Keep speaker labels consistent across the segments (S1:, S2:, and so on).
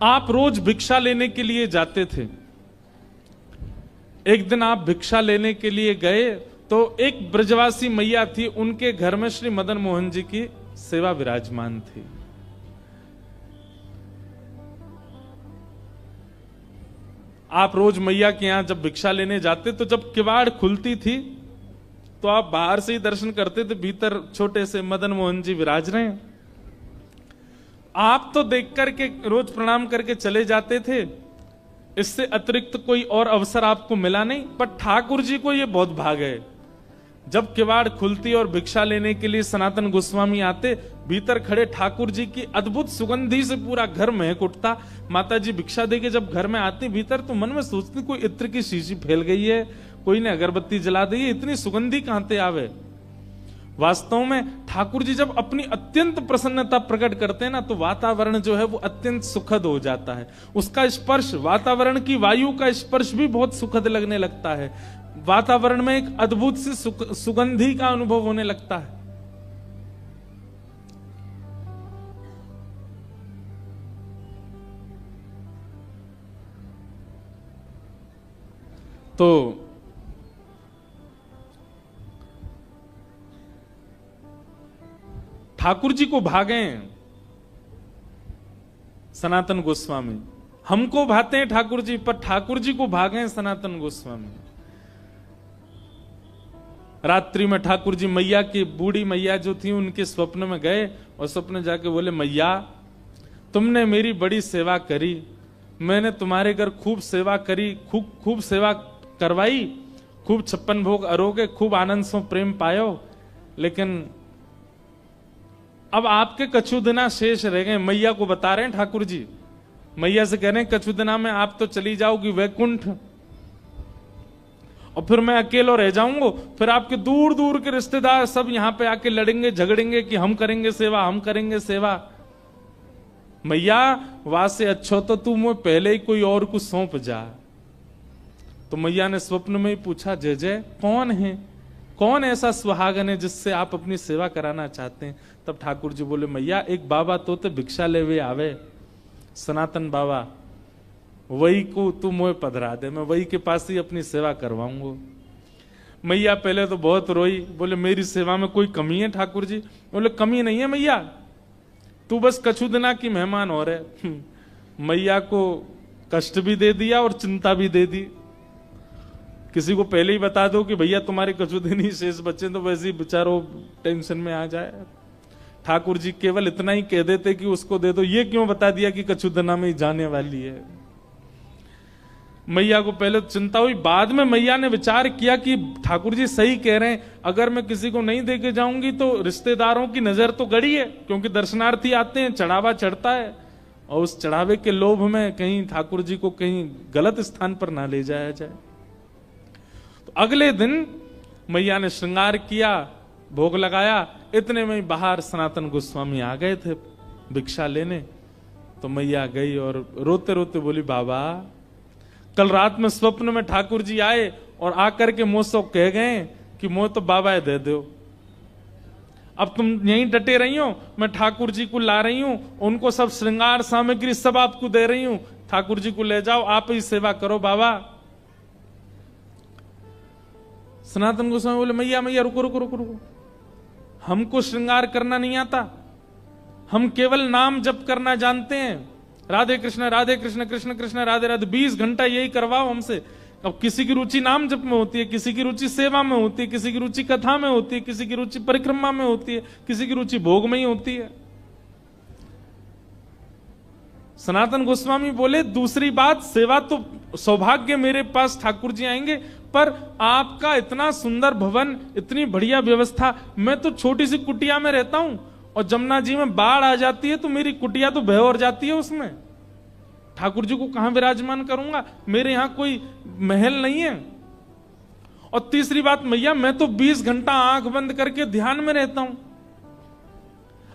S1: आप रोज भिक्षा लेने के लिए जाते थे। एक दिन आप भिक्षा लेने के लिए गए तो एक ब्रजवासी मैया थी, उनके घर में श्री मदन मोहन जी की सेवा विराजमान थी। आप रोज मैया के यहां जब भिक्षा लेने जाते तो जब किवाड़ खुलती थी तो आप बाहर से ही दर्शन करते थे, भीतर छोटे से मदन मोहन जी विराज रहे हैं। आप तो देख करके रोज प्रणाम करके चले जाते थे, इससे अतिरिक्त कोई और अवसर आपको मिला नहीं। पर ठाकुर जी को यह बहुत भाग है, जब किवाड़ खुलती और भिक्षा लेने के लिए सनातन गोस्वामी आते, भीतर खड़े ठाकुर जी की अद्भुत सुगंधी से पूरा घर महक उठता। माता जी भिक्षा देके जब घर में आती भीतर तो मन में सोचती कोई इत्र की शीशी फैल गई है, कोई ने अगरबत्ती जला दी है, इतनी सुगंधी कहां से आवे। वास्तव में ठाकुर जी जब अपनी अत्यंत प्रसन्नता प्रकट करते हैं ना तो वातावरण जो है वो अत्यंत सुखद हो जाता है। उसका स्पर्श, वातावरण की वायु का स्पर्श भी बहुत सुखद लगने लगता है। वातावरण में एक अद्भुत सी सुगंधी का अनुभव होने लगता है। तो ठाकुर जी को भागे सनातन गोस्वामी, हमको भाते हैं ठाकुर जी, पर ठाकुर जी को भागे सनातन गोस्वामी। रात्रि में ठाकुर जी मैया की, बूढ़ी मैया जो थी, उनके स्वप्न में गए और स्वप्न जाके बोले, मैया तुमने मेरी बड़ी सेवा करी, मैंने तुम्हारे घर खूब सेवा करी, खूब सेवा करवाई, खूब 56 भोग अरोगे, खूब आनंद सो प्रेम पायो, लेकिन अब आपके कछु दिना शेष रह गए। मैया को बता रहे हैं ठाकुर जी, मैया से कह रहे हैं कछु दिना में आप तो चली जाओगी वैकुंठ और फिर मैं अकेला रह जाऊंगा। फिर आपके दूर दूर के रिश्तेदार सब यहां पे आके लड़ेंगे झगड़ेंगे कि हम करेंगे सेवा, हम करेंगे सेवा। मैया वहां से अच्छा तो तू मुझे पहले ही कोई और को सौंप जा। तो मैया ने स्वप्न में ही पूछा, जय जय कौन है, कौन ऐसा सुहागन है जिससे आप अपनी सेवा कराना चाहते हैं। तब ठाकुर जी बोले, मैया एक बाबा तो भिक्षा ले वे आवे, सनातन बाबा, वही को तू मोह पधरा दे, मैं वही के पास ही अपनी सेवा करवाऊंगा। मैया पहले तो बहुत रोई, बोले मेरी सेवा में कोई कमी है ठाकुर जी? बोले कमी नहीं है मैया, तू बस कछु दिना की मेहमान हो रहे। मैया को कष्ट भी दे दिया और चिंता भी दे दी। किसी को पहले ही बता दो कि भैया तुम्हारे कछु दिन ही शेष बच्चे, तो वैसे ही बेचारो टेंशन में आ जाए। ठाकुर जी केवल इतना ही कह देते कि उसको दे दो, ये क्यों बता दिया कि कछु दिना में ही जाने वाली है। मैया को पहले चिंता हुई, बाद में मैया ने विचार किया कि ठाकुर जी सही कह रहे हैं, अगर मैं किसी को नहीं देके जाऊंगी तो रिश्तेदारों की नजर तो गड़ी है, क्योंकि दर्शनार्थी आते हैं, चढ़ावा चढ़ता है, और उस चढ़ावे के लोभ में कहीं ठाकुर जी को कहीं गलत स्थान पर ना ले जाया जाए। तो अगले दिन मैया ने श्रृंगार किया, भोग लगाया, इतने में बाहर सनातन गोस्वामी आ गए थे भिक्षा लेने। तो मैया गई और रोते रोते बोली, बाबा कल रात में स्वप्न में ठाकुर जी आए और आकर के मुझसे कह गए कि मोह तो बाबा दे दो, अब तुम यहीं डटे रही हो, मैं ठाकुर जी को ला रही हूं, उनको सब श्रृंगार सामग्री सब आपको दे रही हूं, ठाकुर जी को ले जाओ, आप ही सेवा करो बाबा। सनातन गोस्वामी बोले, मैया मैया रुको रुको रुको रुको, हमको श्रृंगार करना नहीं आता, हम केवल नाम जप करना जानते हैं, राधे कृष्ण कृष्ण कृष्ण राधे राधे, 20 घंटा यही करवाओ हमसे। अब किसी की रुचि नाम जप में होती है, किसी की रुचि सेवा में होती है, किसी की रुचि कथा में होती है, किसी की रुचि परिक्रमा में होती है, किसी की रुचि भोग में ही होती है। सनातन गोस्वामी बोले, दूसरी बात, सेवा तो सौभाग्य मेरे पास ठाकुर जी आएंगे, पर आपका इतना सुंदर भवन, इतनी बढ़िया व्यवस्था, मैं तो छोटी सी कुटिया में रहता हूं और जमुना जी में बाढ़ आ जाती है तो मेरी कुटिया तो बह और जाती है, उसमें ठाकुर जी को कहां विराजमान करूंगा, मेरे यहां कोई महल नहीं है। और तीसरी बात, मैया मैं तो 20 घंटा आंख बंद करके ध्यान में रहता हूं,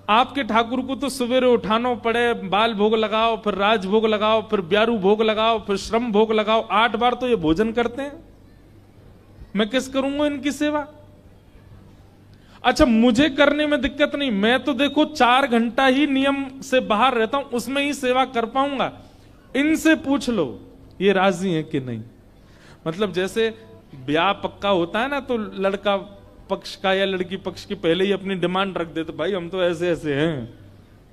S1: आपके ठाकुर को तो सवेरे उठाना पड़े, बाल भोग लगाओ, फिर राज भोग लगाओ, फिर ब्यारू भोग लगाओ, फिर श्रम भोग लगाओ, 8 बार तो ये भोजन करते हैं, मैं किस करूंगा इनकी सेवा? अच्छा मुझे करने में दिक्कत नहीं, मैं तो देखो 4 घंटा ही नियम से बाहर रहता हूं, उसमें ही सेवा कर पाऊंगा, इनसे पूछ लो ये राजी है कि नहीं। मतलब जैसे ब्याह पक्का होता है ना, तो लड़का पक्ष का या लड़की पक्ष की पहले ही अपनी डिमांड रख देते, भाई हम तो ऐसे ऐसे हैं,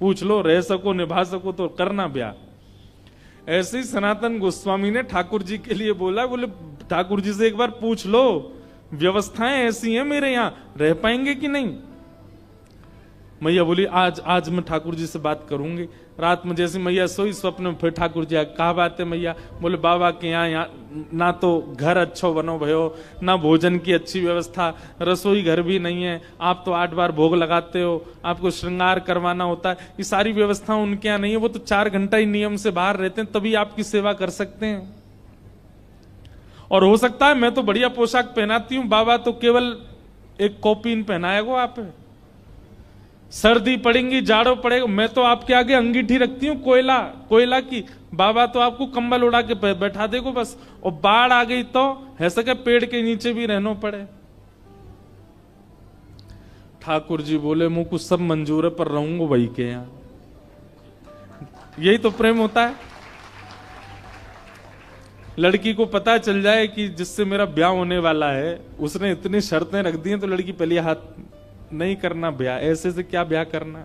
S1: पूछ लो, रह सको निभा सको तो करना ब्याह। ऐसे ही सनातन गोस्वामी ने ठाकुर जी के लिए बोला, बोले ठाकुर जी से एक बार पूछ लो, व्यवस्थाएं ऐसी हैं मेरे यहां, रह पाएंगे कि नहीं। मैया बोली आज मैं ठाकुर जी से बात करूंगी। रात में जैसे मैया सोई, स्वप्न में फिर ठाकुर जी कहा बात है मैया। बोले बाबा के यहाँ ना तो घर अच्छो बनो भयो, ना भोजन की अच्छी व्यवस्था, रसोई घर भी नहीं है, आप तो 8 बार भोग लगाते हो, आपको श्रृंगार करवाना होता है, ये सारी व्यवस्था उनके यहाँ नहीं है। वो तो 4 घंटा ही नियम से बाहर रहते हैं, तभी आपकी सेवा कर सकते हैं। और हो सकता है मैं तो बढ़िया पोशाक पहनाती हूँ, बाबा तो केवल एक कॉपीन पहनाएगा आप, सर्दी पड़ेगी जाड़ो पड़ेगा, मैं तो आपके आगे अंगीठी रखती हूँ कोयला की, बाबा तो आपको कंबल उड़ा के बैठा देगो बस। और बाढ़ आ गई तो है सके पेड़ के नीचे भी रहना पड़े। ठाकुर जी बोले मुझको सब मंजूर है, पर रहूंगा वही के यहाँ। यही तो प्रेम होता है। लड़की को पता चल जाए कि जिससे मेरा ब्याह होने वाला है उसने इतनी शर्तें रख दी हैं, तो लड़की पहले हाथ नहीं करना ब्याह, ऐसे से क्या ब्याह करना।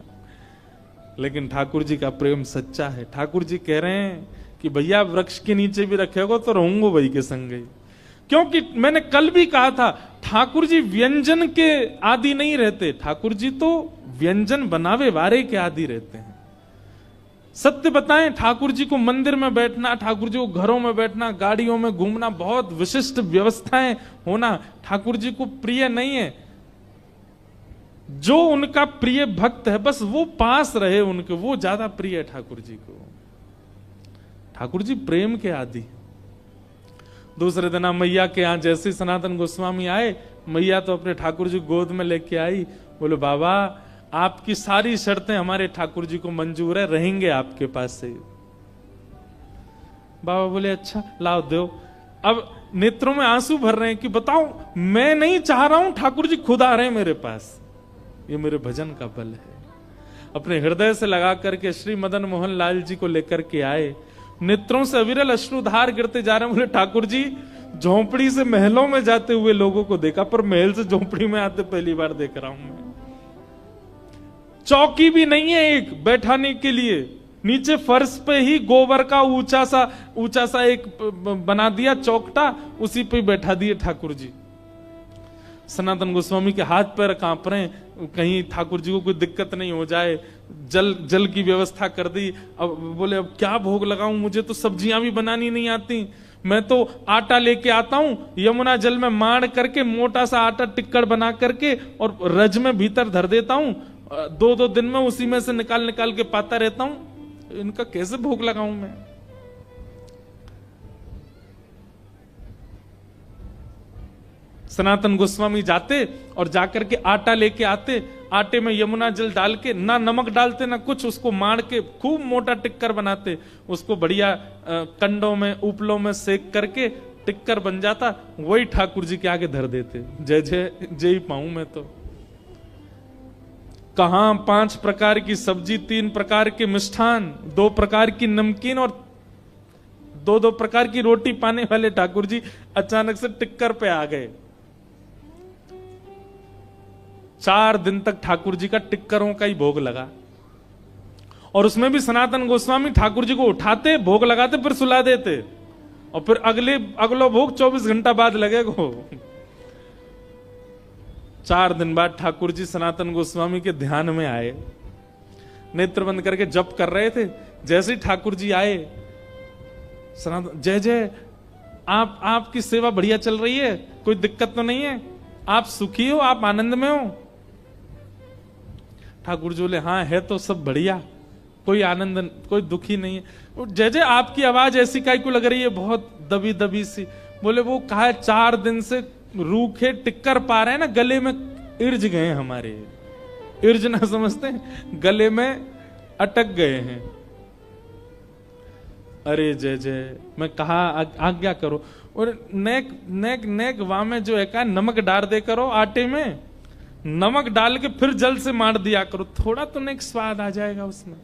S1: लेकिन ठाकुर जी का प्रेम सच्चा है। ठाकुर जी कह रहे हैं कि भैया वृक्ष के नीचे भी रखेगा तो रहूंगा वही के संग ही। क्योंकि मैंने कल भी कहा था, ठाकुर जी व्यंजन के आदि नहीं रहते, ठाकुर जी तो व्यंजन बनावे वारे के आदि रहते हैं। सत्य बताएं, ठाकुर जी को मंदिर में बैठना, ठाकुर जी को घरों में बैठना, गाड़ियों में घूमना, बहुत विशिष्ट व्यवस्थाएं होना ठाकुर जी को प्रिय नहीं है। जो उनका प्रिय भक्त है बस वो पास रहे उनके, वो ज्यादा प्रिय है ठाकुर जी को। ठाकुर जी प्रेम के आदि। दूसरे दिन मैया के यहां जैसे सनातन गोस्वामी आए, मैया तो अपने ठाकुर जी गोद में लेके आई। बोले बाबा आपकी सारी शर्तें हमारे ठाकुर जी को मंजूर है, रहेंगे आपके पास से। बाबा बोले अच्छा लाओ दो। अब नेत्रों में आंसू भर रहे हैं कि बताओ मैं नहीं चाह रहा हूं, ठाकुर जी खुद आ रहे हैं मेरे पास। ये मेरे भजन का बल है। अपने हृदय से लगा करके श्री मदन मोहन लाल जी को लेकर के आए, नेत्रों से अविरल अश्रुधार गिरते जा रहे हैं। बोले ठाकुर जी झोंपड़ी से महलों में जाते हुए लोगों को देखा, पर महल से झोंपड़ी में आते पहली बार देख रहा हूं मैं। चौकी भी नहीं है एक बैठाने के लिए, नीचे फर्श पे ही गोबर का ऊंचा सा एक बना दिया चौकटा, उसी पे बैठा दिए ठाकुर जी। सनातन गोस्वामी के हाथ पैर कांप रहे हैं, कहीं ठाकुर जी को कोई दिक्कत नहीं हो जाए। जल की व्यवस्था कर दी। अब बोले अब क्या भोग लगाऊं, मुझे तो सब्जियां भी बनानी नहीं आती, मैं तो आटा लेके आता हूं, यमुना जल में माड़ करके मोटा सा आटा टिक्कड़ बना करके और रज में भीतर धर देता हूं, 2-2 दिन में उसी में से निकाल के पाता रहता हूं। इनका कैसे भोग लगाऊं मैं। सनातन गोस्वामी जाते और जाकर के आटा लेके आते, आटे में यमुना जल डाल के, ना नमक डालते ना कुछ, उसको मार के खूब मोटा टिक्कर बनाते, उसको बढ़िया कंडों में उपलों में सेक करके टिक्कर बन जाता, वही ठाकुर जी के आगे धर देते। जय जय जय ही पाऊं मैं तो। कहां 5 प्रकार की सब्जी, 3 प्रकार के मिष्ठान, 2 प्रकार की नमकीन और 2-2 प्रकार की रोटी पाने वाले ठाकुर जी अचानक से टिक्कर पे आ गए। 4 दिन तक ठाकुर जी का टिक्करों का ही भोग लगा। और उसमें भी सनातन गोस्वामी ठाकुर जी को उठाते, भोग लगाते, फिर सुला देते, और फिर अगलो भोग 24 घंटा बाद लगेगा। 4 दिन बाद ठाकुर जी सनातन गोस्वामी के ध्यान में आए, नेत्र बंद करके जप कर रहे थे। जैसे ही ठाकुर जी आए, सनातन जय जय, आपकी सेवा बढ़िया चल रही है, कोई दिक्कत तो नहीं है, आप सुखी हो, आप आनंद में हो। ठाकुर जी बोले हाँ है तो सब बढ़िया, कोई आनंद कोई दुखी नहीं है। जय जय आपकी आवाज ऐसी काहे को लग रही है, बहुत दबी दबी सी। बोले वो कहा है 4 दिन से रूखे टिक्कर पा रहे हैं ना, गले में इर्ज गए हमारे, इर्ज ना समझते हैं, गले में अटक गए हैं। अरे जय जय, मैं कहा आज्ञा करो। और नेक वाह में जो है का नमक डाल दे करो, आटे में नमक डाल के फिर जल से मार दिया करो, थोड़ा तो नेक स्वाद आ जाएगा उसमें।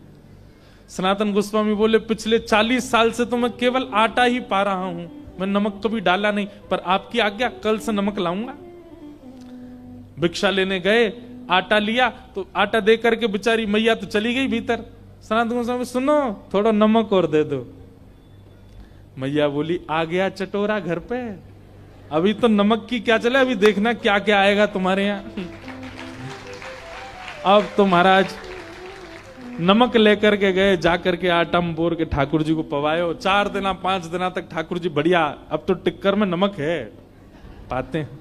S1: सनातन गोस्वामी बोले पिछले 40 साल से तो मैं केवल आटा ही पा रहा हूं, मैं नमक कभी डाला नहीं, पर आपकी आज्ञा कल से नमक लाऊंगा। भिक्षा लेने गए, आटा लिया तो आटा दे करके बेचारी मैया तो चली गई भीतर। सनातन गोस्वामी सुनो थोड़ा नमक और दे दो। मैया बोली आ गया चटोरा घर पे, अभी तो नमक की क्या चले, अभी देखना क्या क्या आएगा तुम्हारे यहां। अब तो महाराज नमक लेकर के गए, जाकर के आटा बोर के ठाकुर जी को पवायो। 4 दिन 5 दिन तक ठाकुर जी बढ़िया, अब तो टिक्कर में नमक है पाते हैं।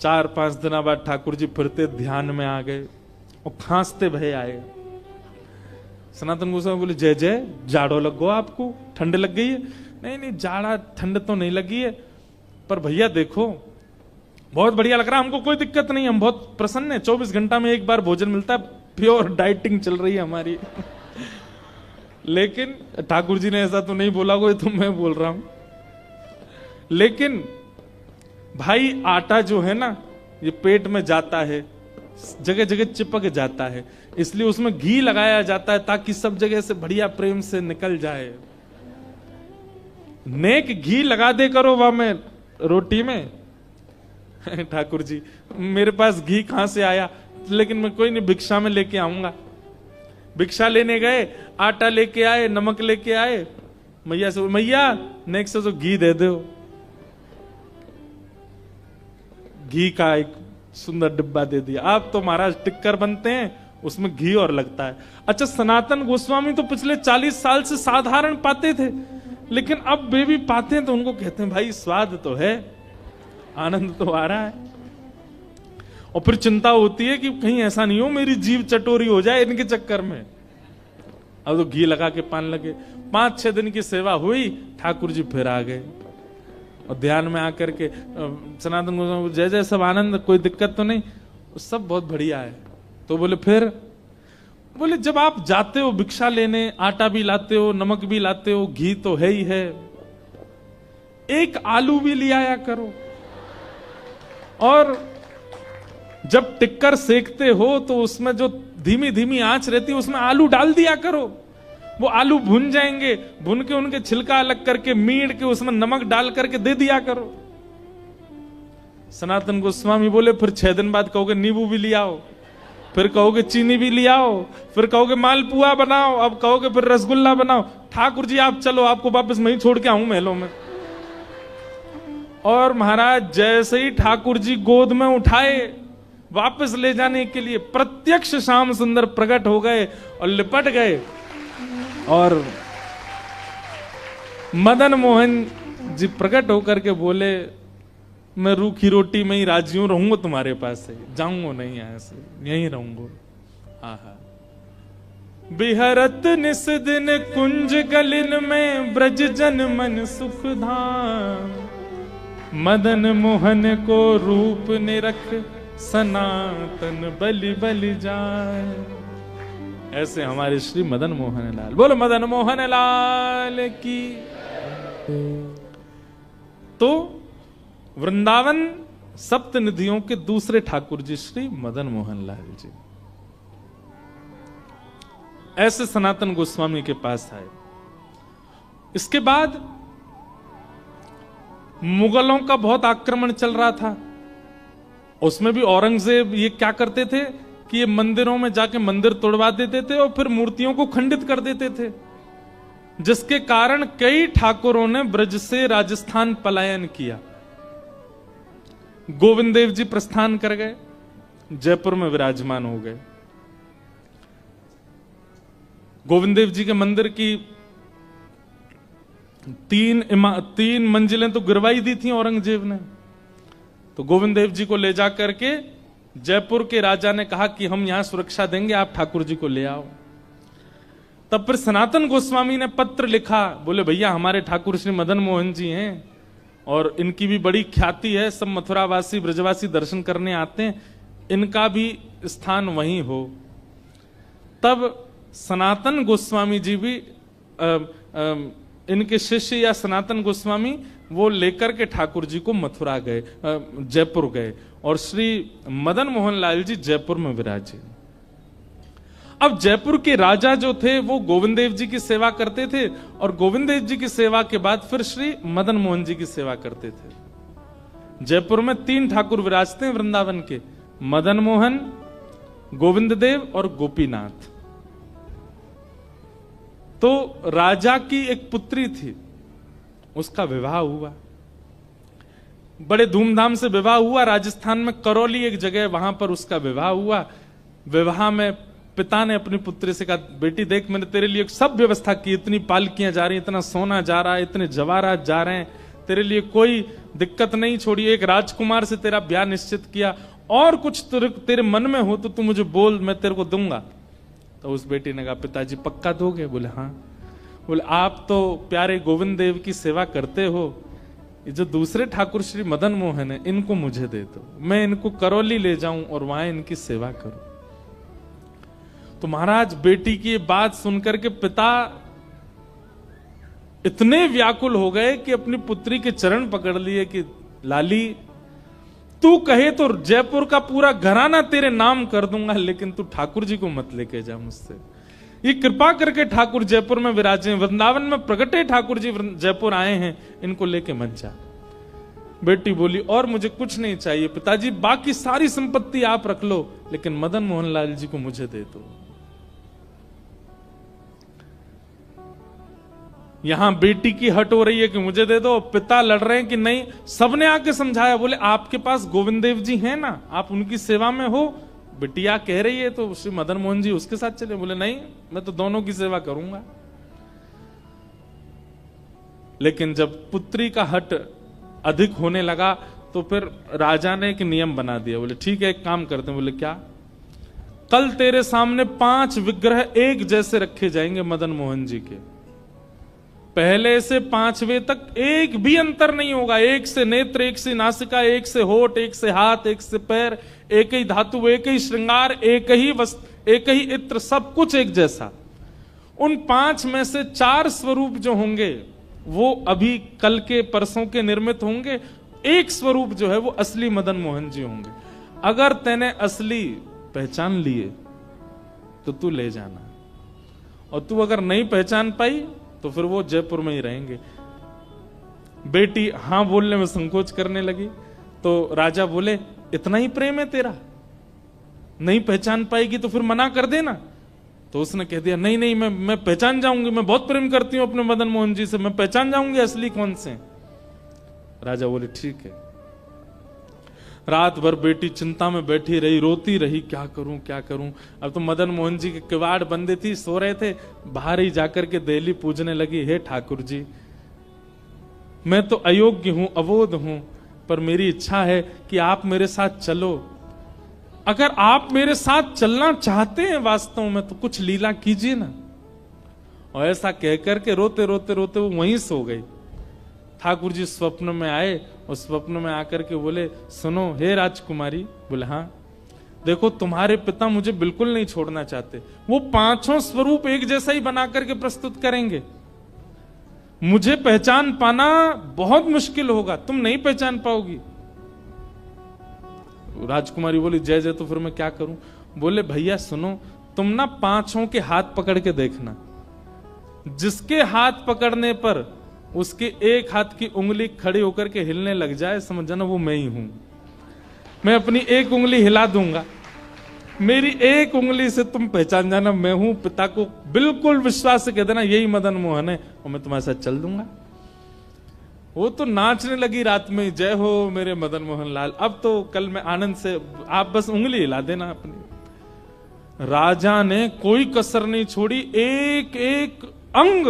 S1: 4-5 दिन बाद ठाकुर जी फिरते ध्यान में आ गए और खांसते भय आए। सनातन गोस्वामी बोले जय जय, जाड़ो लग गो आपको, ठंड लग गई है? नहीं नहीं जाड़ा ठंड तो नहीं लगी है, पर भैया देखो बहुत बढ़िया लग रहा है, हमको कोई दिक्कत नहीं, हम बहुत प्रसन्न है। 24 घंटा में एक बार भोजन मिलता है, प्योर डाइटिंग चल रही है हमारी। लेकिन ठाकुर जी ने ऐसा तो नहीं बोला, कोई तो मैं बोल रहा हूं। लेकिन भाई आटा जो है ना ये पेट में जाता है, जगह जगह चिपक जाता है, इसलिए उसमें घी लगाया जाता है ताकि सब जगह से बढ़िया प्रेम से निकल जाए। नेक घी लगा दे करो वहां में रोटी में। ठाकुर जी मेरे पास घी कहां से आया, लेकिन मैं कोई नहीं भिक्षा में लेके आऊंगा। भिक्षा लेने गए, आटा लेके आए, नमक लेके आए। मैया से मैया नेक्स्ट से जो घी दे दो। घी का एक सुंदर डिब्बा दे दिया। आप तो महाराज टिक्कर बनते हैं, उसमें घी और लगता है। अच्छा सनातन गोस्वामी तो पिछले 40 साल से साधारण पाते थे, लेकिन अब वे भी पाते हैं तो उनको कहते हैं भाई स्वाद तो है, आनंद तो आ रहा है। और फिर चिंता होती है कि कहीं ऐसा नहीं हो मेरी जीभ चटोरी हो जाए इनके चक्कर में। अब तो घी लगा के पान लगे। 5-6 दिन की सेवा हुई, ठाकुर जी फिर आ गए और ध्यान में आकर के सनातन गोस्वामी जय जय, सब आनंद, कोई दिक्कत तो नहीं, सब बहुत बढ़िया है। तो बोले फिर, बोले जब आप जाते हो भिक्षा लेने, आटा भी लाते हो, नमक भी लाते हो, घी तो है ही है, एक आलू भी ले आया करो। और जब टिक्कर सेकते हो तो उसमें जो धीमी धीमी आंच रहती है उसमें आलू डाल दिया करो, वो आलू भुन जाएंगे, भुन के उनके छिलका अलग करके मीड़ के उसमें नमक डाल करके दे दिया करो। सनातन गोस्वामी बोले फिर 6 दिन बाद कहोगे नींबू भी ले आओ, फिर कहोगे चीनी भी ले आओ, फिर कहोगे मालपुआ बनाओ, अब कहोगे फिर रसगुल्ला बनाओ। ठाकुर जी आप चलो, आपको वापस मैं ही छोड़ के आऊं महलों में। और महाराज जैसे ही ठाकुर जी गोद में उठाए वापस ले जाने के लिए, प्रत्यक्ष श्याम सुंदर प्रकट हो गए और लिपट गए। और मदन मोहन जी प्रकट होकर के बोले मैं रूखी रोटी में ही राजी हूं, रहूंगा तुम्हारे पास से, जाऊंगा नहीं ऐसे, यहीं रहूंगा। आहा बिहरत निस दिन कुंज गलिन में, ब्रज जन मन सुख धाम, मदन मोहन को रूप निरख, सनातन बलि बलि जाए। ऐसे हमारे श्री मदन मोहन लाल, बोलो मदन मोहन लाल की। तो वृंदावन सप्त निधियों के दूसरे ठाकुर जी श्री मदन मोहन लाल जी ऐसे सनातन गोस्वामी के पास आए। इसके बाद मुगलों का बहुत आक्रमण चल रहा था, उसमें भी औरंगजेब ये क्या करते थे कि ये मंदिरों में जाके मंदिर तोड़वा देते थे और फिर मूर्तियों को खंडित कर देते थे, जिसके कारण कई ठाकुरों ने ब्रज से राजस्थान पलायन किया। गोविंद देव जी प्रस्थान कर गए, जयपुर में विराजमान हो गए। गोविंद देव जी के मंदिर की 3 मंजिलें तो गिरवाई दी थी औरंगजेब ने। तो गोविंद देव जी को ले जा करके जयपुर के राजा ने कहा कि हम यहां सुरक्षा देंगे, आप ठाकुर जी को ले आओ। तब फिर सनातन गोस्वामी ने पत्र लिखा, बोले भैया हमारे ठाकुर श्री मदन मोहन जी हैं और इनकी भी बड़ी ख्याति है, सब मथुरावासी ब्रजवासी दर्शन करने आते हैं, इनका भी स्थान वहीं हो। तब सनातन गोस्वामी जी भी इनके शिष्य या सनातन गोस्वामी वो लेकर के ठाकुर जी को मथुरा गए, जयपुर गए और श्री मदन मोहन लाल जी जयपुर में विराजे। अब जयपुर के राजा जो थे वो गोविंद देव जी की सेवा करते थे और गोविंद देव जी की सेवा के बाद फिर श्री मदन मोहन जी की सेवा करते थे। जयपुर में 3 ठाकुर विराजते हैं वृंदावन के, मदन मोहन, गोविंद देव और गोपीनाथ। तो राजा की एक पुत्री थी, उसका विवाह हुआ, बड़े धूमधाम से विवाह हुआ। राजस्थान में करौली एक जगह, वहां पर उसका विवाह हुआ। विवाह में पिता ने अपनी पुत्री से कहा, बेटी देख मैंने तेरे लिए सब व्यवस्था की, इतनी पालकियां जा रही, इतना सोना जा रहा है, इतने जवाहरात जा रहे हैं, तेरे लिए कोई दिक्कत नहीं छोड़ी। एक राजकुमार से तेरा ब्याह निश्चित किया, और कुछ तेरे मन में हो तो तू मुझे बोल, मैं तेरे को दूंगा। तो उस बेटी ने कहा, पिताजी पक्का दोगे? बोले हाँ। बोले आप तो प्यारे गोविंद देव की सेवा करते हो, ये जो दूसरे ठाकुर श्री मदन मोहन है इनको मुझे दे दो, मैं इनको करौली ले जाऊं और वहां इनकी सेवा करूं। तो महाराज बेटी की बात सुनकर के पिता इतने व्याकुल हो गए कि अपनी पुत्री के चरण पकड़ लिए कि लाली तू कहे तो जयपुर का पूरा घराना तेरे नाम कर दूंगा, लेकिन तू ठाकुर जी को मत लेके जा मुझसे। ये कृपा करके ठाकुर जयपुर में विराजे, वृंदावन में प्रगटे ठाकुर जी जयपुर आए हैं, इनको लेके मत जा। बेटी बोली और मुझे कुछ नहीं चाहिए पिताजी, बाकी सारी संपत्ति आप रख लो, लेकिन मदन मोहन लाल जी को मुझे दे दो। यहां बेटी की हट हो रही है कि मुझे दे दो, पिता लड़ रहे हैं कि नहीं। सबने आके समझाया, बोले आपके पास गोविंद देव जी हैं ना, आप उनकी सेवा में हो, बिटिया कह रही है तो श्री मदन मोहन जी उसके साथ चले। बोले नहीं, मैं तो दोनों की सेवा करूंगा। लेकिन जब पुत्री का हट अधिक होने लगा तो फिर राजा ने एक नियम बना दिया। बोले ठीक है, एक काम करते हैं। बोले क्या? कल तेरे सामने 5 विग्रह एक जैसे रखे जाएंगे मदन मोहन जी के, पहले से 5वें तक एक भी अंतर नहीं होगा। एक से नेत्र, एक से नासिका, एक से होठ, एक से हाथ, एक से पैर, एक ही धातु, एक ही श्रृंगार, एक ही वस्त्र, एक ही इत्र, सब कुछ एक जैसा। उन 5 में से 4 स्वरूप जो होंगे वो अभी कल के परसों के निर्मित होंगे, एक स्वरूप जो है वो असली मदन मोहन जी होंगे। अगर तैने असली पहचान लिए तो तू ले जाना, और तू अगर नहीं पहचान पाई तो फिर वो जयपुर में ही रहेंगे। बेटी हां बोलने में संकोच करने लगी तो राजा बोले, इतना ही प्रेम है तेरा, नहीं पहचान पाएगी तो फिर मना कर देना। तो उसने कह दिया, नहीं नहीं, मैं पहचान जाऊंगी, मैं बहुत प्रेम करती हूं अपने मदन मोहन जी से, मैं पहचान जाऊंगी असली कौन से। राजा बोले ठीक है। रात भर बेटी चिंता में बैठी रही, रोती रही, क्या करूं क्या करूं। अब तो मदन मोहन जी के किवाड़ बंदे थी, सो रहे थे, बाहर ही जाकर के देली पूजने लगी, हे ठाकुर जी मैं तो अयोग्य हूं, अबोध हूं, पर मेरी इच्छा है कि आप मेरे साथ चलो। अगर आप मेरे साथ चलना चाहते हैं वास्तव में तो कुछ लीला कीजिए ना। और ऐसा कहकर के रोते रोते रोते वो वहीं सो गई। ठाकुर जी स्वप्न में आए और स्वप्न में आकर के बोले, सुनो हे राजकुमारी। बोले हाँ। देखो तुम्हारे पिता मुझे बिल्कुल नहीं छोड़ना चाहते, वो 5 स्वरूप एक जैसा ही बना करके प्रस्तुत करेंगे, मुझे पहचान पाना बहुत मुश्किल होगा, तुम नहीं पहचान पाओगी। राजकुमारी बोली, जय जय, तो फिर मैं क्या करूं? बोले भैया सुनो, तुम ना 5 के हाथ पकड़ के देखना, जिसके हाथ पकड़ने पर उसके एक हाथ की उंगली खड़ी होकर के हिलने लग जाए, समझ जाना वो मैं ही हूं। मैं अपनी एक उंगली हिला दूंगा, मेरी एक उंगली से तुम पहचान जाना मैं हूं। पिता को बिल्कुल विश्वास से कह देना यही मदन मोहन है, और मैं तुम्हारे साथ चल दूंगा। वो तो नाचने लगी रात में, जय हो मेरे मदन मोहन लाल, अब तो कल मैं आनंद से, आप बस उंगली हिला देना अपनी। राजा ने कोई कसर नहीं छोड़ी, एक एक अंग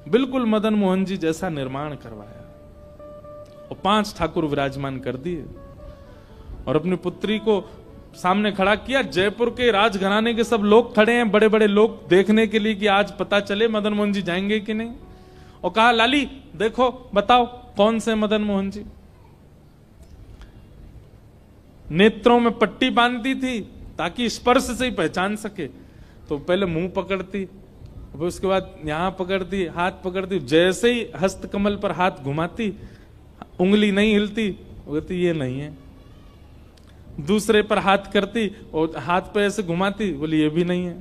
S1: बिल्कुल मदन मोहन जी जैसा निर्माण करवाया और 5 ठाकुर विराजमान कर दिए और अपनी पुत्री को सामने खड़ा किया। जयपुर के राजघराने के सब लोग खड़े हैं, बड़े बड़े लोग, देखने के लिए कि आज पता चले मदन मोहन जी जाएंगे कि नहीं। और कहा, लाली देखो बताओ कौन से मदन मोहन जी। नेत्रों में पट्टी बांधती थी ताकि स्पर्श से ही पहचान सके, तो पहले मुंह पकड़ती, उसके बाद यहां पकड़ती, हाथ पकड़ती, जैसे ही हस्त कमल पर हाथ घुमाती, उंगली नहीं हिलती, बोलती ये नहीं है। दूसरे पर हाथ करती और हाथ पे ऐसे घुमाती, बोली ये भी नहीं है।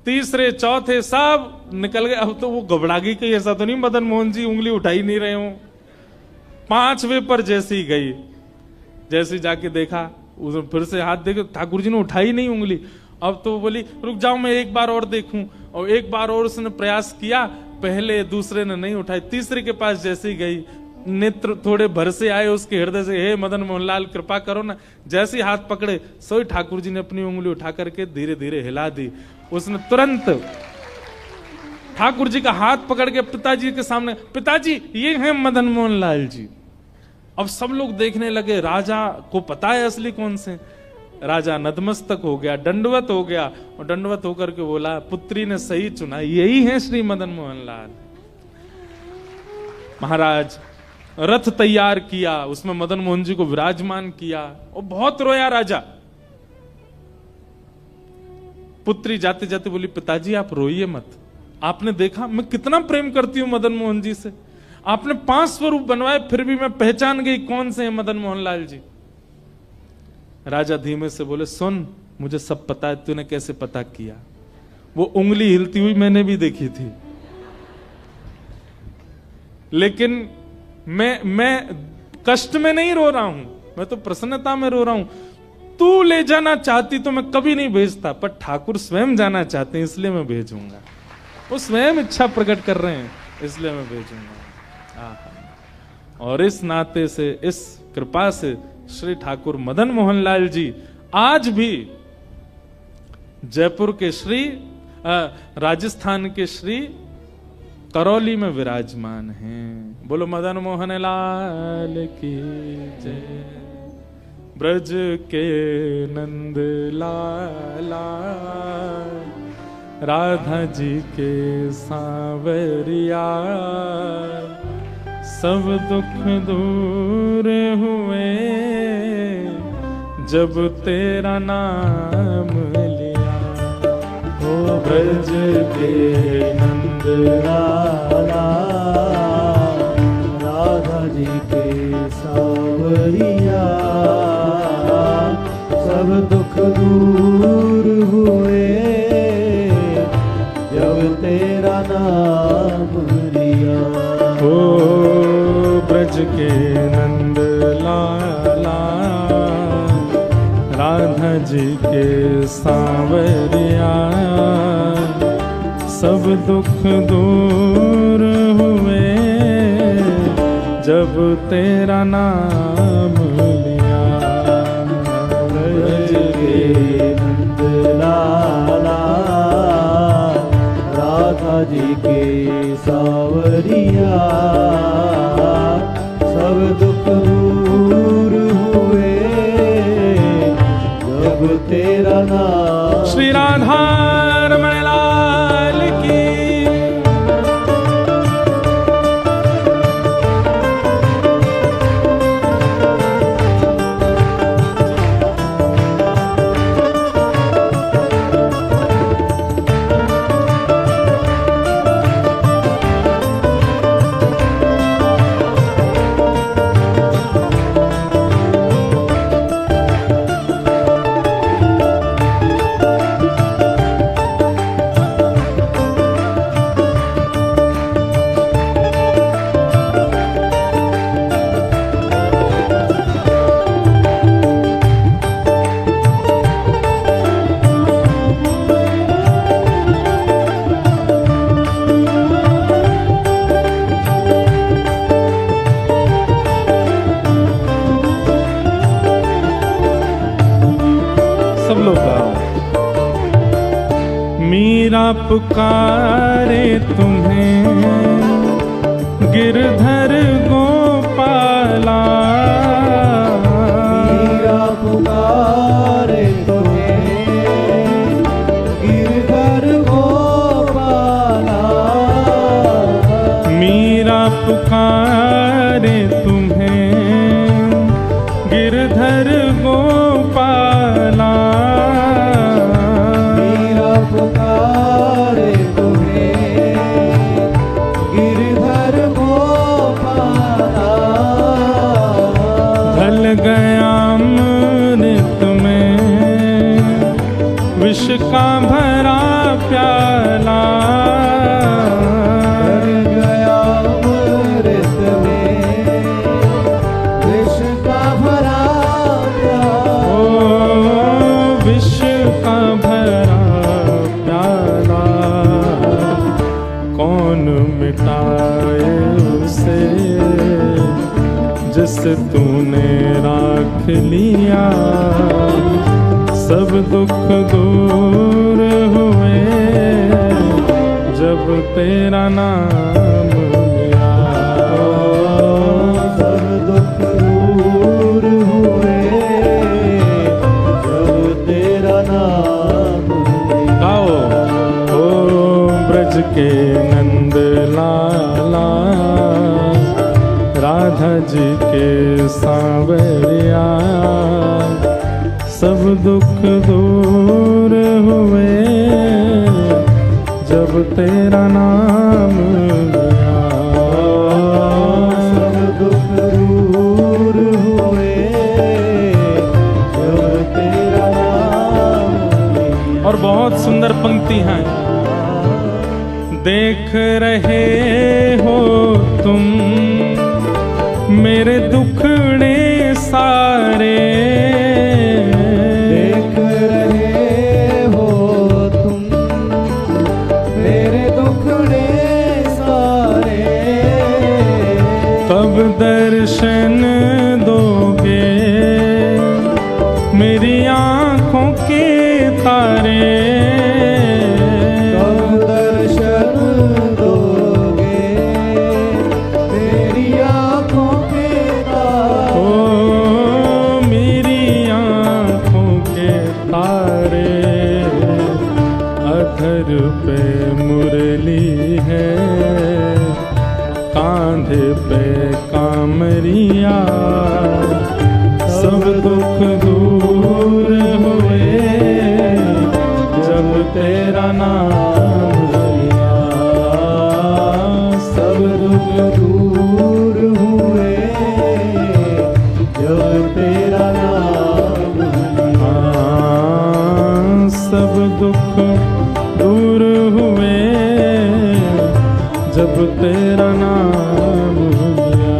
S1: तीसरे चौथे सब निकल गए। अब तो वो घबरा गई कि ऐसा तो नहीं मदन मोहन जी उंगली उठा ही नहीं रहे हो। पांचवे पर जैसी गई, जैसी जाके देखा, उसने फिर से हाथ देखे, ठाकुर जी ने उठाई नहीं उंगली। अब तो बोली रुक जाओ मैं एक बार और देखूं, और एक बार और उसने प्रयास किया, पहले दूसरे ने नहीं उठाई। तीसरे के पास जैसी गई, नेत्र थोड़े भर से आए उसके हृदय से, हे मदन मोहनलाल कृपा करो ना। जैसे हाथ पकड़े सोई ठाकुर जी ने अपनी उंगली उठा करके धीरे धीरे हिला दी। उसने तुरंत ठाकुर जी का हाथ पकड़ के पिताजी के सामने, पिताजी ये हैं मदन मोहनलाल जी। अब सब लोग देखने लगे, राजा को पता है असली कौन से। राजा नतमस्तक हो गया, दंडवत हो गया, और दंडवत होकर के बोला पुत्री ने सही चुना, यही है श्री मदन मोहनलाल। महाराज रथ तैयार किया, उसमें मदन मोहन जी को विराजमान किया, और बहुत रोया राजा। पुत्री जाते जाते बोली पिताजी आप रोइए मत, आपने देखा मैं कितना प्रेम करती हूं मदन मोहन जी से। आपने 5 स्वरूप बनवाए, फिर भी मैं पहचान गई कौन से हैं मदन मोहनलाल जी। राजा धीमे से बोले सुन, मुझे सब पता है, तूने कैसे पता किया? वो उंगली हिलती हुई मैंने भी देखी थी, लेकिन मैं कष्ट में नहीं रो रहा हूं, मैं तो प्रसन्नता में रो रहा हूं। तू ले जाना चाहती तो मैं कभी नहीं भेजता, पर ठाकुर स्वयं जाना चाहते हैं इसलिए मैं भेजूंगा। वो स्वयं इच्छा प्रकट कर रहे हैं इसलिए मैं भेजूंगा। और इस नाते से, इस कृपा से श्री ठाकुर मदन मोहनलाल जी आज भी जयपुर के श्री राजस्थान के श्री करौली में विराजमान हैं। बोलो मदन मोहन लाल की जय। ब्रज के नंद लाला, राधा जी के सांवरिया, सब दुख दूर हुए जब तेरा नाम लिया। ओ ब्रज के नंद लाला, राधा जी के सांवरिया, सब दुख दूर हुए जब तेरा नाम लिया। ओ ब्रज के नंद लाला, राधा जी के सांवरिया, सब दुख दूर हुए जब तेरा नाम लिया। ब्रज के नंद लाला, राधा जी के सांवरिया, सब दुख दूर हुए जब तेरा नाम। श्री राधा रमण लाल की। मीरा पुकारे तुम्हें गिरधर गोपाला, मीरा पुकारे तुम्हें गिरधर गोपाला, मीरा पुकारे तुम्हें गिरधर गोपाला, पुकारे तुम्हें गिरधर गोपाला, ढल गया अमृत में विष का भरा प्याला। विष का भरा प्याला, कौन मिटाए उसे जिसे तूने राख लिया। सब दुख दूर हुए जब तेरा नाम लिया।
S2: सब दुख दूर हुए जब तेरा नाम लिया।
S1: गाओ ओ ब्रज के नंद लाला, राधा जी के सांवरिया। सब दुख दूर हुए जब तेरा नाम लिया।
S2: सब दुख दूर हुए जब तेरा नाम लिया।
S1: और बहुत सुंदर पंक्ति हैं। देख रहे हो तुम मेरे दुखड़े सारे,
S2: देख रहे हो तुम मेरे दुखड़े सारे।
S1: तब दर्शन दोगे मेरी आंखों के तारे।
S2: कब दर्शन दोगे मेरी आँखों के तारे।
S1: ओ मेरी आंखों के तारे। अधर पे मुरली है, कांधे पे कामरिया। सब दुख दूर हुए जब तेरा नाम लिया।
S2: सब दुख दूर हुए जब तेरा नाम लिया।
S1: सब दुख दूर हुए जब तेरा नाम लिया।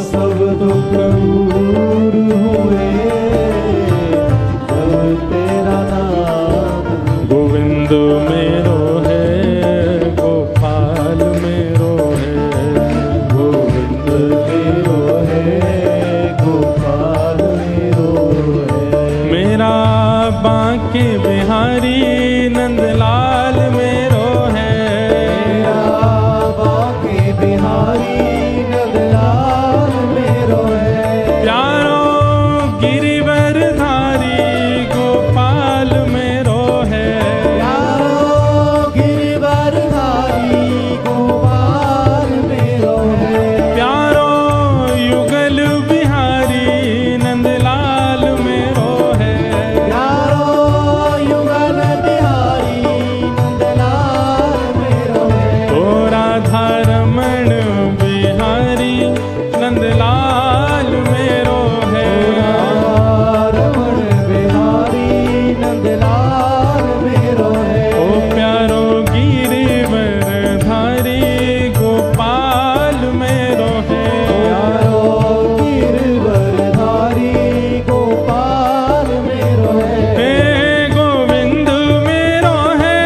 S2: सब दुख दूर हुए जब तेरा नाम।
S1: गोविंद मेरो है, गोपाल मेरो है।
S2: गोविंद मेरो है, गोपाल मेरो है।
S1: मेरा बांके बिहारी नंदलाल मेरो है।
S2: मेरा बांके बिहारी नंदलाल मेरो है।
S1: प्यारो गिरिवर धारी गोपाल मेरो है।
S2: प्यारो गिरिवर धारी गोपाल मेरो है।
S1: प्यारो युगल बिहारी नंदलाल मेरो है।
S2: प्यारो युगल बिहारी नंदलाल मेरो है।
S1: ओ राधा रमण बिहारी नंदलाल मेरो है।
S2: रमण बिहारी नंदलाल मेरो है।
S1: ओ प्यारो गिरिवर धारी गोपाल मेरो है।
S2: प्यारो गिरिवर धारी गोपाल मेरो है।
S1: हे गोविंद मेरो है,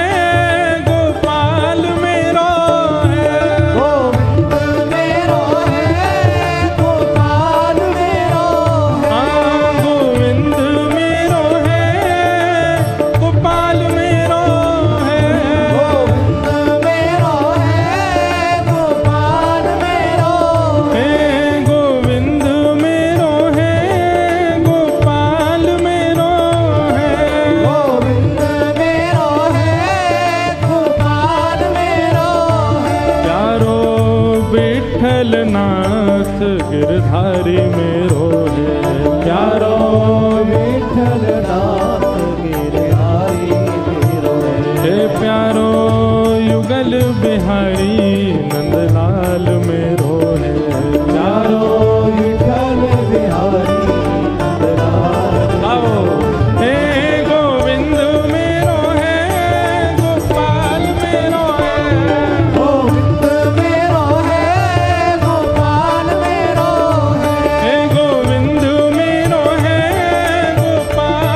S1: गोपाल मेरो है।
S2: गोविंद मेरो है, गोपाल मेरो है।
S1: हाँ गोविंद मेरो है, गोपाल मेरो है।
S2: गोविंद मेरो है, गोपाल मेरो है।
S1: हे गोविंद मेरो है, गोपाल मेरो है।
S2: गोविंद मेरो है, गोपाल मेरो है।
S1: प्यारो विठल नाथ गिरधारी मेरो है। प्यारो
S2: विठल नाथ गिरधारी मेरो है।
S1: हे प्यारो युगल बिहारी नंदलाल मेरो है। प्यारो
S2: विठल बिहारी नंदलाल।
S1: आओ हे गोविंद मेरो है, गोपाल मेरो है।
S2: गोविंद मेरो है, गोपाल मेरो है।
S1: हे गोविंद मेरो है, गोपाल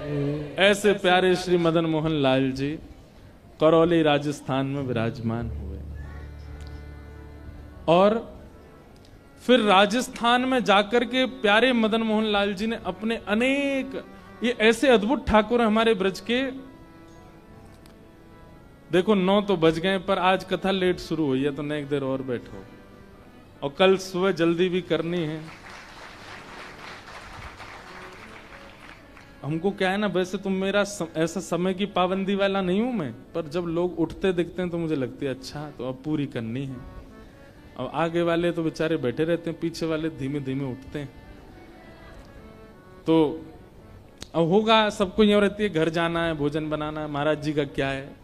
S1: ऐसे प्यारे श्री मदन मोहन लाल जी करौली राजस्थान में विराजमान हुए और फिर राजस्थान में जाकर के प्यारे मदन मोहन लाल जी ने अपने अनेक, ये ऐसे अद्भुत ठाकुर हमारे ब्रज के। देखो 9 तो बज गए, पर आज कथा लेट शुरू हुई है तो न एक देर और बैठो, और कल सुबह जल्दी भी करनी है। हमको क्या है ना, वैसे तुम मेरा ऐसा समय की पाबंदी वाला नहीं हूं मैं, पर जब लोग उठते दिखते हैं तो मुझे लगती है अच्छा तो अब पूरी करनी है। और आगे वाले तो बेचारे बैठे रहते हैं, पीछे वाले धीमे धीमे उठते हैं। तो अब होगा, सबको यूं रहती है घर जाना है, भोजन बनाना है, महाराज जी का क्या है।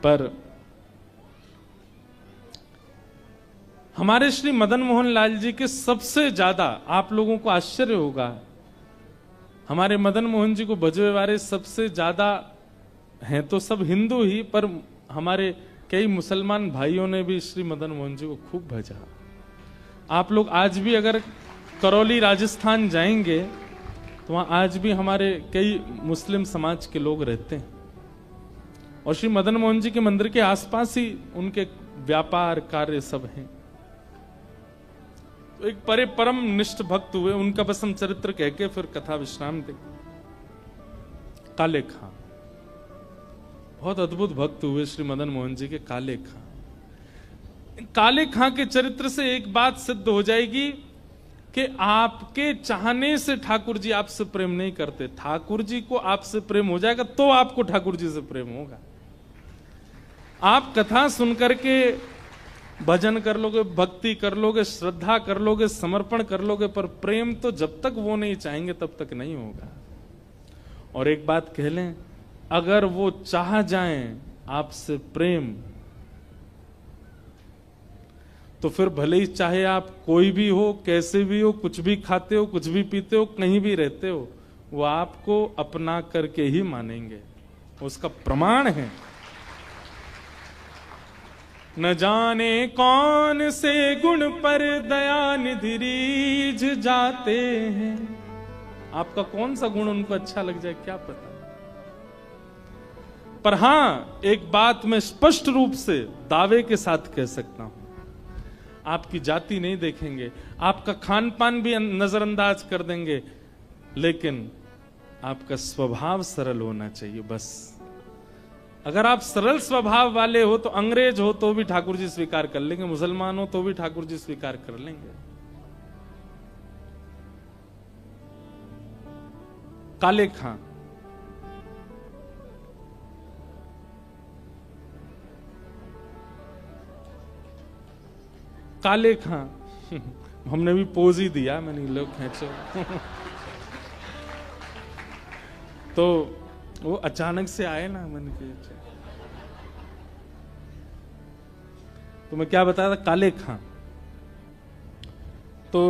S1: पर हमारे श्री मदन मोहन लाल जी के सबसे ज्यादा, आप लोगों को आश्चर्य होगा, हमारे मदन मोहन जी को भजवे वाले सबसे ज्यादा हैं तो सब हिंदू ही, पर हमारे कई मुसलमान भाइयों ने भी श्री मदन मोहन जी को खूब भजा। आप लोग आज भी अगर करौली राजस्थान जाएंगे तो वहां आज भी हमारे कई मुस्लिम समाज के लोग रहते हैं, और श्री मदन मोहन जी के मंदिर के आसपास ही उनके व्यापार कार्य सब हैं। तो एक परम निष्ठ भक्त हुए, उनका बस हम चरित्र कह के फिर कथा विश्राम दे। काले खां बहुत अद्भुत भक्त हुए श्री मदन मोहन जी के। काले खां, काले खां के चरित्र से एक बात सिद्ध हो जाएगी कि आपके चाहने से ठाकुर जी आपसे प्रेम नहीं करते, ठाकुर जी को आपसे प्रेम हो जाएगा तो आपको ठाकुर जी से प्रेम होगा। आप कथा सुनकर के भजन कर लोगे, भक्ति कर लोगे, श्रद्धा कर लोगे, समर्पण कर लोगे, पर प्रेम तो जब तक वो नहीं चाहेंगे तब तक नहीं होगा। और एक बात कह लें, अगर वो चाह जाएं आपसे प्रेम, तो फिर भले ही चाहे आप कोई भी हो, कैसे भी हो, कुछ भी खाते हो, कुछ भी पीते हो, कहीं भी रहते हो, वो आपको अपना करके ही मानेंगे। उसका प्रमाण है, न जाने कौन से गुण पर दया निधि रीझ जाते हैं। आपका कौन सा गुण उनको अच्छा लग जाए क्या पता। पर हां, एक बात मैं स्पष्ट रूप से दावे के साथ कह सकता हूं, आपकी जाति नहीं देखेंगे, आपका खान पान भी नजरअंदाज कर देंगे, लेकिन आपका स्वभाव सरल होना चाहिए बस। अगर आप सरल स्वभाव वाले हो तो अंग्रेज हो तो भी ठाकुर जी स्वीकार कर लेंगे, मुसलमान हो तो भी ठाकुर जी स्वीकार कर लेंगे। काले खां काले खां हमने भी पोज ही दिया, मैंने लोग खींचो। तो वो अचानक से आए ना, मैंने कहा तो मैं क्या बताया था। काले खां, तो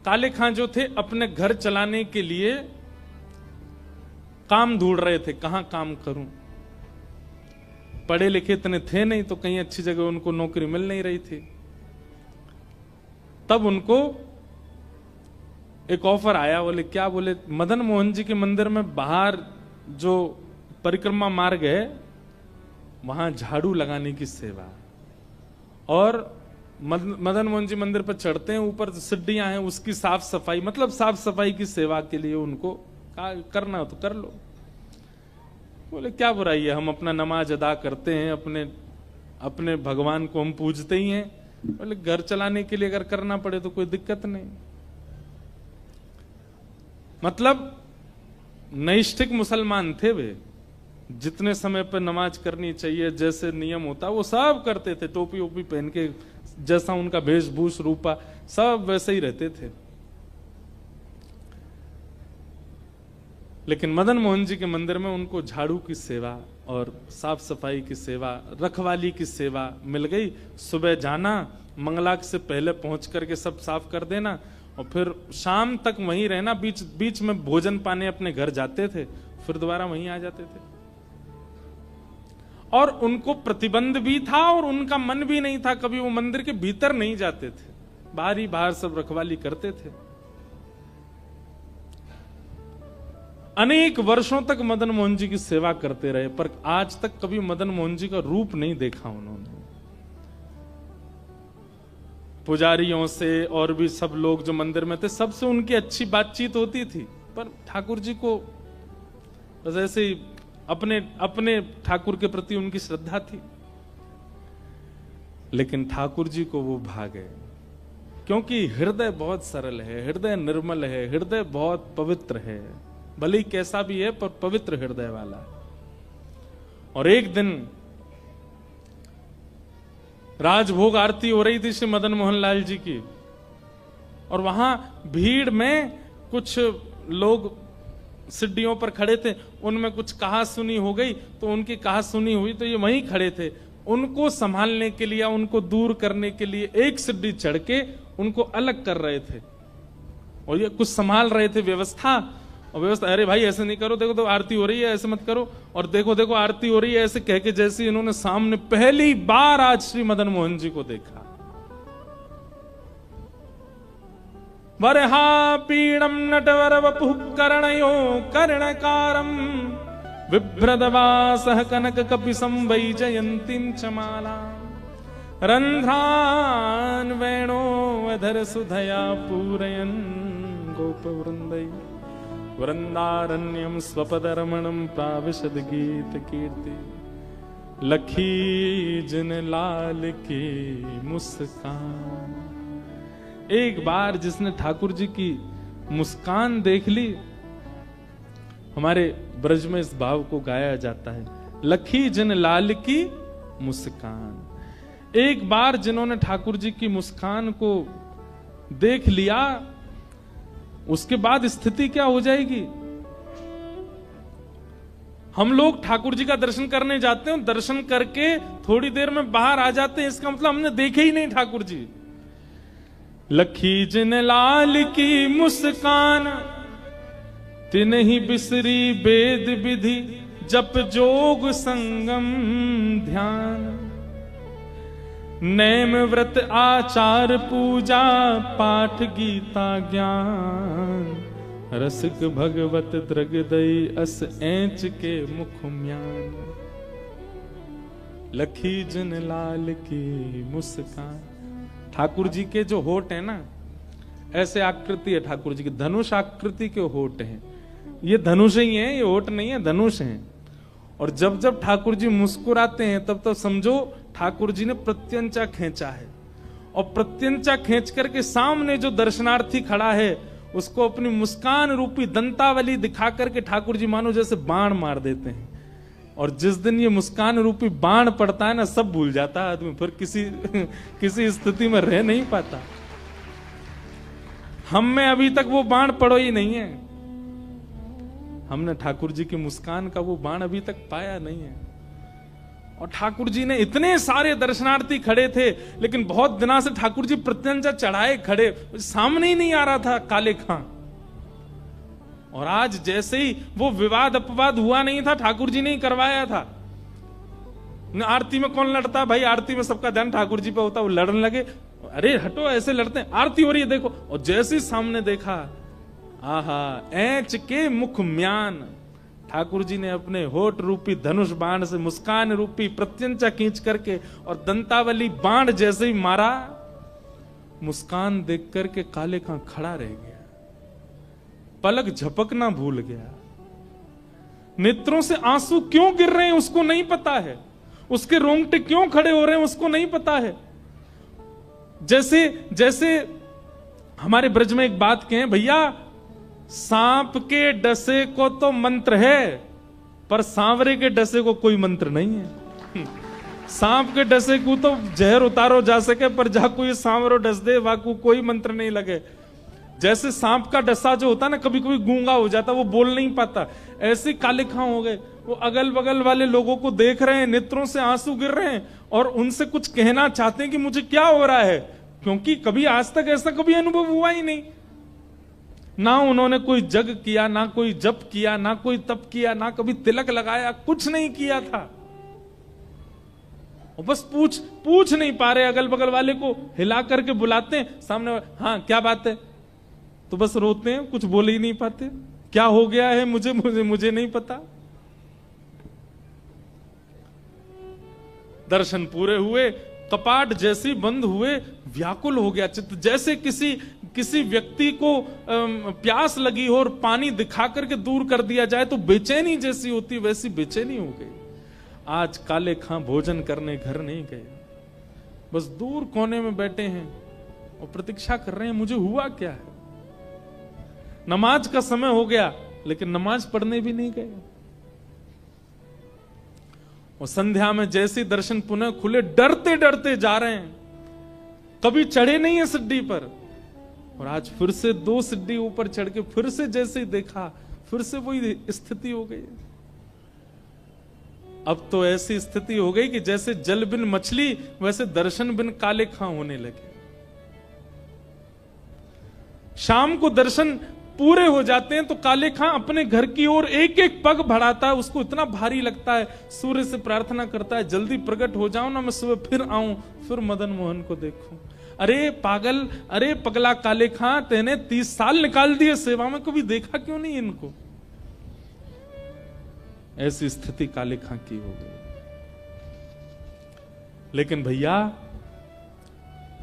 S1: काले खां जो थे अपने घर चलाने के लिए काम ढूंढ रहे थे, कहां काम करूं। पढ़े लिखे इतने थे नहीं, तो कहीं अच्छी जगह उनको नौकरी मिल नहीं रही थी। तब उनको एक ऑफर आया, बोले क्या, बोले मदन मोहन जी के मंदिर में बाहर जो परिक्रमा मार्ग है वहां झाड़ू लगाने की सेवा, और मदन मोहन जी मंदिर पर चढ़ते हैं, ऊपर सीढ़ियां हैं, उसकी साफ सफाई, मतलब साफ सफाई की सेवा के लिए उनको करना हो तो कर लो। बोले क्या बुराई है, हम अपना नमाज अदा करते हैं, अपने भगवान को हम पूजते ही हैं। बोले घर चलाने के लिए अगर करना पड़े तो कोई दिक्कत नहीं। मतलब नैष्ठिक मुसलमान थे वे, जितने समय पर नमाज करनी चाहिए, जैसे नियम होता वो सब करते थे, टोपी ओपी पहन के, जैसा उनका वेशभूष रूपा सब वैसे ही रहते थे। लेकिन मदन मोहन जी के मंदिर में उनको झाड़ू की सेवा और साफ सफाई की सेवा, रखवाली की सेवा मिल गई। सुबह जाना, मंगलाक से पहले पहुंच करके सब साफ कर देना, और फिर शाम तक वहीं रहना, बीच बीच में भोजन पाने अपने घर जाते थे, फिर दोबारा वहीं आ जाते थे। और उनको प्रतिबंध भी था और उनका मन भी नहीं था, कभी वो मंदिर के भीतर नहीं जाते थे, बाहर ही बाहर सब रखवाली करते थे। अनेक वर्षों तक मदन मोहन जी की सेवा करते रहे, पर आज तक कभी मदन मोहन जी का रूप नहीं देखा उन्होंने। पुजारियों से और भी सब लोग जो मंदिर में थे, सबसे उनकी अच्छी बातचीत होती थी, पर ठाकुर जी को बस ऐसे ही अपने ठाकुर के प्रति उनकी श्रद्धा थी। लेकिन ठाकुर जी को वो भा गए, क्योंकि हृदय बहुत सरल है, हृदय निर्मल है, हृदय बहुत पवित्र है, भले ही कैसा भी है पर पवित्र हृदय वाला। और एक दिन राजभोग आरती हो रही थी श्री मदन मोहन लाल जी की, और वहां भीड़ में कुछ लोग सीढ़ियों पर खड़े थे, उनमें कुछ कहा सुनी हो गई, तो उनकी कहा सुनी हुई तो ये वहीं खड़े थे। उनको संभालने के लिए, उनको दूर करने के लिए एक सीढ़ी चढ़ के उनको अलग कर रहे थे, और ये कुछ संभाल रहे थे व्यवस्था। और व्यवस्था, अरे भाई ऐसे नहीं करो, देखो तो आरती हो रही है, ऐसे मत करो, और देखो देखो आरती हो रही है, ऐसे कह के जैसे इन्होंने सामने पहली बार आज श्री मदन मोहन जी को देखा। वरहा पीड़म नटवर वपुः कर्णयो कर्णकारम बिभ्रदवासः कनक कपिसं वैजयन्तीं च माला रन्ध्रान् वेणो अधर सुधया पूरयन् गोपवृन्दै वृंदारण्यम स्वपदरमणम प्राविशद गीत कीर्ति लखी जन लाल की मुस्कान। एक बार जिसने ठाकुर जी की मुस्कान देख ली, हमारे ब्रज में इस भाव को गाया जाता है, लखी जन लाल की मुस्कान। एक बार जिन्होंने ठाकुर जी की मुस्कान को देख लिया, उसके बाद स्थिति क्या हो जाएगी। हम लोग ठाकुर जी का दर्शन करने जाते हैं, दर्शन करके थोड़ी देर में बाहर आ जाते हैं, इसका मतलब हमने देखे ही नहीं ठाकुर जी। लखी जिन लाल की मुस्कान तिन ही बिसरी वेद विधि जप जोग संगम ध्यान नैम व्रत आचार पूजा पाठ गीता ज्ञान रसिक भगवत द्रगदई अस ऐंच के मुख म्यान। लखी जन लाल की मुस्कान। ठाकुर जी के जो होठ है ना, ऐसे आकृति है ठाकुर जी की, धनुष आकृति के होठ हैं। ये धनुष ही है, ये होठ नहीं है, धनुष हैं। और जब जब ठाकुर जी मुस्कुराते हैं तब तब समझो ठाकुर जी ने प्रत्यंचा खींचा है, और प्रत्यंचा खींच करके सामने जो दर्शनार्थी खड़ा है उसको अपनी मुस्कान रूपी दंतावली दिखा करके ठाकुर जी मानो जैसे बाण मार देते हैं। और जिस दिन ये मुस्कान रूपी बाण पड़ता है ना, सब भूल जाता है आदमी, फिर किसी स्थिति में रह नहीं पाता। हम में अभी तक वो बाण पड़ो ही नहीं है, हमने ठाकुर जी की मुस्कान का वो बाण अभी तक पाया नहीं है। और ठाकुर जी ने, इतने सारे दर्शनार्थी खड़े थे, लेकिन बहुत दिनों से ठाकुर जी प्रत्यंचा चढ़ाए खड़े, सामने ही नहीं आ रहा था काले खां। और आज जैसे ही वो विवाद अपवाद हुआ नहीं था, ठाकुर जी ने ही करवाया था। आरती में कौन लड़ता भाई, आरती में सबका ध्यान ठाकुर जी पे होता, वो लड़ने लगे, अरे हटो ऐसे लड़ते हैं, आरती हो रही है देखो। और जैसे ही सामने देखा, आहा ऐंच के मुख म्यान, ठाकुर जी ने अपने होठ रूपी धनुष बाण से मुस्कान रूपी प्रत्यंचा खींच करके और दंतावली बाण जैसे ही मारा, मुस्कान देख करके काले खां खड़ा रह गया, पलक झपकना भूल गया। नेत्रों से आंसू क्यों गिर रहे हैं उसको नहीं पता है, उसके रोंगटे क्यों खड़े हो रहे हैं उसको नहीं पता है। जैसे हमारे ब्रज में एक बात कहें, भैया सांप के डसे को तो मंत्र है, पर सांवरे के डसे को कोई मंत्र नहीं है। सांप के डसे को तो जहर उतारो जा सके, पर जहां कोई सांवरो डस दे वहां को कोई मंत्र नहीं लगे। जैसे सांप का डसा जो होता है ना, कभी कभी गूंगा हो जाता, वो बोल नहीं पाता, ऐसे काले खां हो गए। वो अगल बगल वाले लोगों को देख रहे हैं, नेत्रों से आंसू गिर रहे हैं, और उनसे कुछ कहना चाहते हैं कि मुझे क्या हो रहा है, क्योंकि कभी आज तक ऐसा कभी अनुभव हुआ ही नहीं। ना उन्होंने कोई जग किया, ना कोई जप किया, ना कोई तप किया, ना कभी तिलक लगाया, कुछ नहीं किया था। और बस पूछ नहीं पा रहे, अगल बगल वाले को हिला करके बुलाते हैं, सामने हाँ क्या बात है, तो बस रोते हैं, कुछ बोल ही नहीं पाते। क्या हो गया है मुझे नहीं पता। दर्शन पूरे हुए, कपाट जैसे बंद हुए, व्याकुल हो गया चित्त, जैसे किसी व्यक्ति को प्यास लगी हो और पानी दिखा करके दूर कर दिया जाए तो बेचैनी जैसी होती, वैसी बेचैनी हो गई। आज काले खां भोजन करने घर नहीं गए, बस दूर कोने में बैठे हैं और प्रतीक्षा कर रहे हैं मुझे हुआ क्या है। नमाज का समय हो गया लेकिन नमाज पढ़ने भी नहीं गए। और संध्या में जैसे दर्शन पुनः खुले, डरते डरते जा रहे हैं, कभी चढ़े नहीं है सीढ़ी पर, और आज फिर से 2 सीढ़ी ऊपर चढ़ के फिर से जैसे ही देखा, फिर से वही स्थिति हो गई। अब तो ऐसी स्थिति हो गई कि जैसे जल बिन मछली वैसे दर्शन बिन काले खां होने लगे। शाम को दर्शन पूरे हो जाते हैं तो काले खां अपने घर की ओर एक एक पग बढ़ाता है, उसको इतना भारी लगता है, सूर्य से प्रार्थना करता है जल्दी प्रकट हो जाओ ना, मैं सुबह फिर आऊं, फिर मदन मोहन को देखूं। अरे पागल, अरे पगला काले खां, तेने 30 साल निकाल दिए सेवा में, कभी देखा क्यों नहीं इनको। ऐसी स्थिति काले खां की हो गई। लेकिन भैया,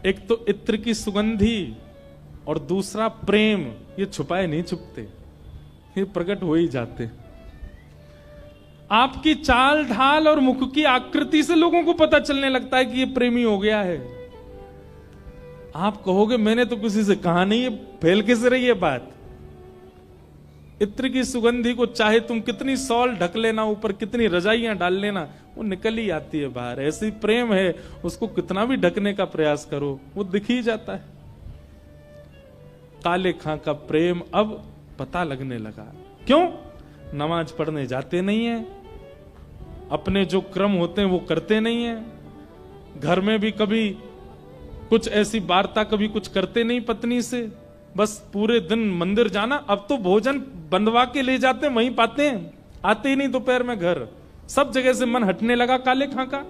S1: एक तो इत्र की सुगंधी और दूसरा प्रेम, ये छुपाए नहीं छुपते, ये प्रकट हो ही जाते। आपकी चाल ढाल और मुख की आकृति से लोगों को पता चलने लगता है कि ये प्रेमी हो गया है। आप कहोगे मैंने तो किसी से कहा नहीं, ये फैल कैसे रही है बात। इत्र की सुगंधी को चाहे तुम कितनी सॉल ढक लेना ऊपर, कितनी रजाइयां डाल लेना, वो निकल ही आती है बाहर। ऐसी प्रेम है, उसको कितना भी ढकने का प्रयास करो वो दिख ही जाता है। काले खां का प्रेम अब पता लगने लगा। क्यों? नमाज पढ़ने जाते नहीं है, अपने जो क्रम होते हैं वो करते नहीं है, घर में भी कभी कुछ ऐसी वार्ता कभी कुछ करते नहीं पत्नी से, बस पूरे दिन मंदिर जाना। अब तो भोजन बंधवा के ले जाते हैं, वहीं पाते हैं, आते ही नहीं दोपहर में घर। सब जगह से मन हटने लगा काले खां का।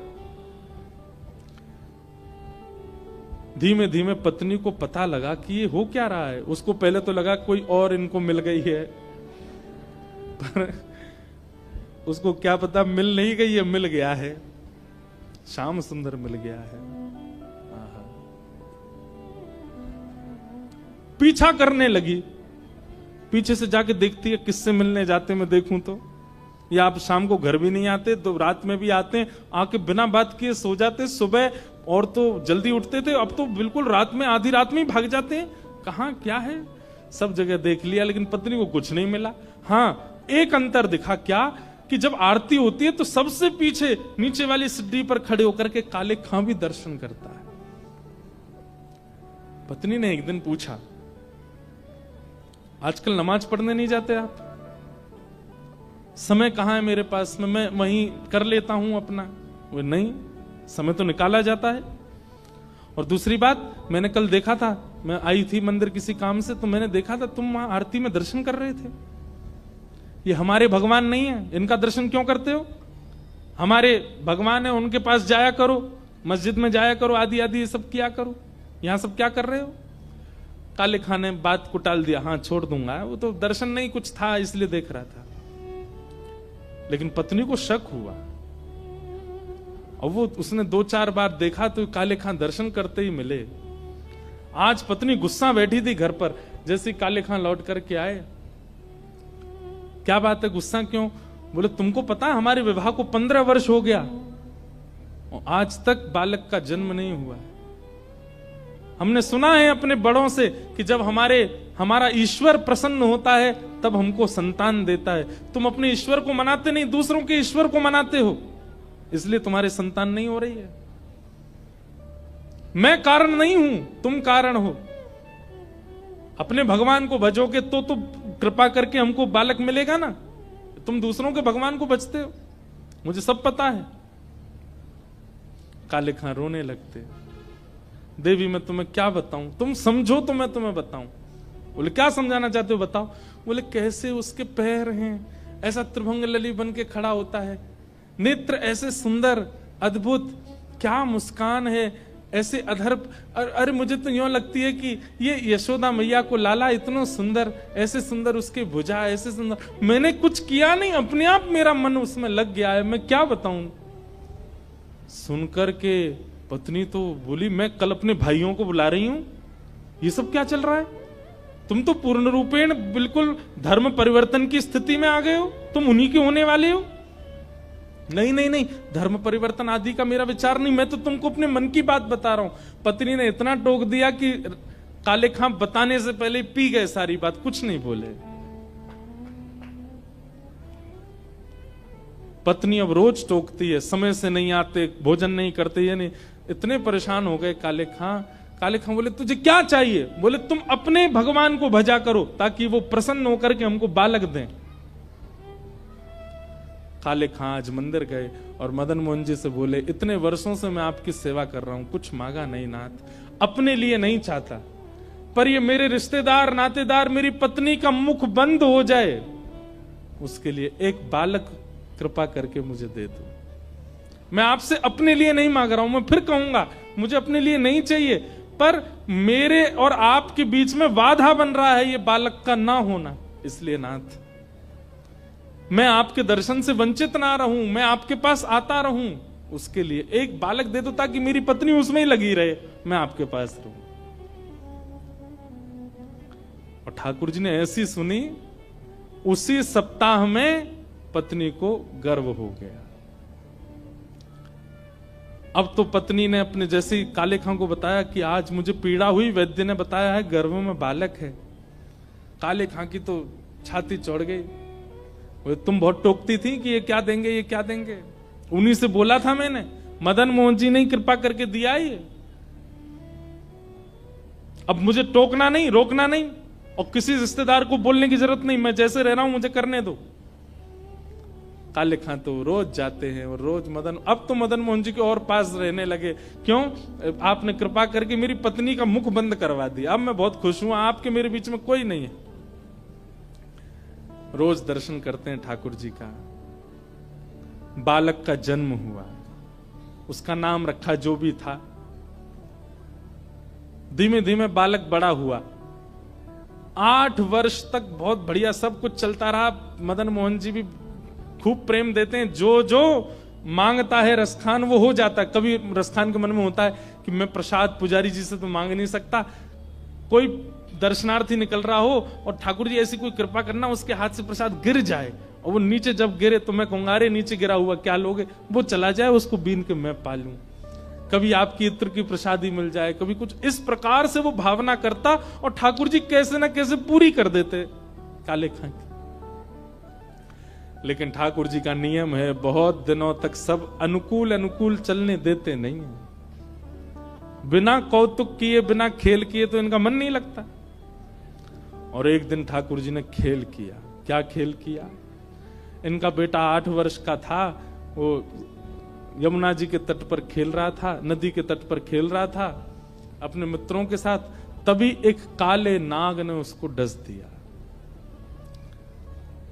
S1: धीमे धीमे पत्नी को पता लगा कि ये हो क्या रहा है। उसको पहले तो लगा कोई और इनको मिल गई है, पर उसको क्या पता मिल नहीं गई है, मिल गया है, श्याम सुंदर मिल गया है। पीछा करने लगी, पीछे से जाके देखती है किससे मिलने जाते मैं देखूं तो। या आप शाम को घर भी नहीं आते तो रात में भी आते हैं, आके बिना बात किए सो जाते। सुबह और तो जल्दी उठते थे, अब तो बिल्कुल रात में, आधी रात में ही भाग जाते हैं। कहां क्या है, सब जगह देख लिया लेकिन पत्नी को कुछ नहीं मिला। हाँ, एक अंतर दिखा, क्या कि जब आरती होती है तो सबसे पीछे नीचे वाली सीढ़ी पर खड़े होकर के काले खां भी दर्शन करता है। पत्नी ने एक दिन पूछा, आजकल नमाज पढ़ने नहीं जाते आप? समय कहां है मेरे पास में, मैं वहीं कर लेता हूं अपना। वो नहीं, समय तो निकाला जाता है। और दूसरी बात, मैंने कल देखा था, मैं आई थी मंदिर किसी काम से, तो मैंने देखा था तुम वहां आरती में दर्शन कर रहे थे। ये हमारे भगवान नहीं है, इनका दर्शन क्यों करते हो? हमारे भगवान है, उनके पास जाया करो, मस्जिद में जाया करो, आदि आदि ये सब किया करो, यहां सब क्या कर रहे हो? काले खां ने बात को टाल दिया, हाँ छोड़ दूंगा, वो तो दर्शन नहीं कुछ था इसलिए देख रहा था। लेकिन पत्नी को शक हुआ और वो उसने 2-4 बार देखा तो काले खां दर्शन करते ही मिले। आज पत्नी गुस्सा बैठी थी घर पर, जैसे काले खां लौट करके आए, क्या बात है, गुस्सा क्यों? बोले तुमको पता है हमारे विवाह को 15 वर्ष हो गया और आज तक बालक का जन्म नहीं हुआ है। हमने सुना है अपने बड़ों से कि जब हमारा ईश्वर प्रसन्न होता है तब हमको संतान देता है। तुम अपने ईश्वर को मनाते नहीं, दूसरों के ईश्वर को मनाते हो, इसलिए तुम्हारे संतान नहीं हो रही है। मैं कारण नहीं हूं, तुम कारण हो। अपने भगवान को भजोगे तो कृपा करके हमको बालक मिलेगा ना। तुम दूसरों के भगवान को भजते हो, मुझे सब पता है। काले खां रोने लगते, देवी मैं तुम्हें क्या बताऊं, तुम समझो तो मैं तुम्हें बताऊं। बोले क्या समझाना चाहते हो बताओ। बोले कैसे उसके पैर हैं, ऐसा त्रिभंग लली बन के खड़ा होता है, नेत्र ऐसे सुंदर अद्भुत, क्या मुस्कान है, ऐसे अधर। अरे मुझे तो यूं लगती है कि ये यशोदा मैया को लाला इतना सुंदर, ऐसे सुंदर उसके भुजा, ऐसे सुंदर, मैंने कुछ किया नहीं, अपने आप मेरा मन उसमें लग गया है, मैं क्या बताऊं। सुनकर के पत्नी तो बोली, मैं कल अपने भाइयों को बुला रही हूं, ये सब क्या चल रहा है? तुम तो पूर्ण रूपेण बिल्कुल धर्म परिवर्तन की स्थिति में आ गए हो, तुम उन्हीं के होने वाले हो। नहीं नहीं नहीं, धर्म परिवर्तन आदि का मेरा विचार नहीं, मैं तो तुमको अपने मन की बात बता रहा हूं। पत्नी ने इतना टोक दिया कि काले खां बताने से पहले पी गए सारी बात, कुछ नहीं बोले। पत्नी अब रोज टोकती है, समय से नहीं आते, भोजन नहीं करते, यानी इतने परेशान हो गए काले खां। काले खां बोले, तुझे क्या चाहिए? बोले, तुम अपने भगवान को भजा करो ताकि वो प्रसन्न होकर के हमको बालक दें। काले खां आज मंदिर गए और मदन मोहन जी से बोले, इतने वर्षों से मैं आपकी सेवा कर रहा हूं, कुछ मांगा नहीं नाथ, अपने लिए नहीं चाहता, पर ये मेरे रिश्तेदार नातेदार, मेरी पत्नी का मुख बंद हो जाए, उसके लिए एक बालक कृपा करके मुझे दे दो। मैं आपसे अपने लिए नहीं मांग रहा हूं, मैं फिर कहूंगा मुझे अपने लिए नहीं चाहिए, पर मेरे और आपके बीच में बाधा बन रहा है ये बालक का ना होना, इसलिए नाथ मैं आपके दर्शन से वंचित ना रहूं, मैं आपके पास आता रहूं, उसके लिए एक बालक दे दो ताकि मेरी पत्नी उसमें ही लगी रहे, मैं आपके पास रहूं। और ठाकुर जी ने ऐसी सुनी, उसी सप्ताह में पत्नी को गर्व हो गया। अब तो पत्नी ने अपने जैसे काले खां को बताया कि आज मुझे पीड़ा हुई, वैद्य ने बताया है गर्भ में बालक है। काले खां की तो छाती चौड़ गई, तुम बहुत टोकती थी कि ये क्या देंगे, ये क्या देंगे, उन्हीं से बोला था मैंने, मदन मोहन जी ने कृपा करके दिया ये, अब मुझे टोकना नहीं, रोकना नहीं, और किसी रिश्तेदार को बोलने की जरूरत नहीं, मैं जैसे रह रहा हूं मुझे करने दो। काले खां तो रोज जाते हैं और रोज अब तो मदन मोहन जी के और पास रहने लगे। क्यों? आपने कृपा करके मेरी पत्नी का मुख बंद करवा दिया, अब मैं बहुत खुश हूं, आपके मेरे बीच में कोई नहीं है। रोज दर्शन करते हैं ठाकुर जी का। बालक का जन्म हुआ, उसका नाम रखा जो भी था। धीमे धीमे बालक बड़ा हुआ, 8 वर्ष तक बहुत बढ़िया सब कुछ चलता रहा। मदन मोहन जी भी खूब प्रेम देते हैं, जो जो मांगता है रसखान वो हो जाता है। कभी रसखान के मन में होता है कि मैं प्रसाद पुजारी जी से तो मांग नहीं सकता, कोई दर्शनार्थी निकल रहा हो और ठाकुर जी ऐसी कोई कृपा करना उसके हाथ से प्रसाद गिर जाए, और वो नीचे जब गिरे तो मैं कहूंगा अरे नीचे गिरा हुआ क्या लोगे, वो चला जाए, उसको बीन के मैं पालूं। कभी आपकी इत्र की प्रसादी मिल जाए, कभी कुछ, इस प्रकार से वो भावना करता और ठाकुर जी कैसे ना कैसे पूरी कर देते काले खां की। लेकिन ठाकुर जी का नियम है, बहुत दिनों तक सब अनुकूल अनुकूल चलने देते नहीं है। बिना कौतुक किए, बिना खेल किए तो इनका मन नहीं लगता। और एक दिन ठाकुर जी ने खेल किया। क्या खेल किया? इनका बेटा 8 वर्ष का था, वो यमुना जी के तट पर खेल रहा था, नदी के तट पर खेल रहा था अपने मित्रों के साथ। तभी एक काले नाग ने उसको डस दिया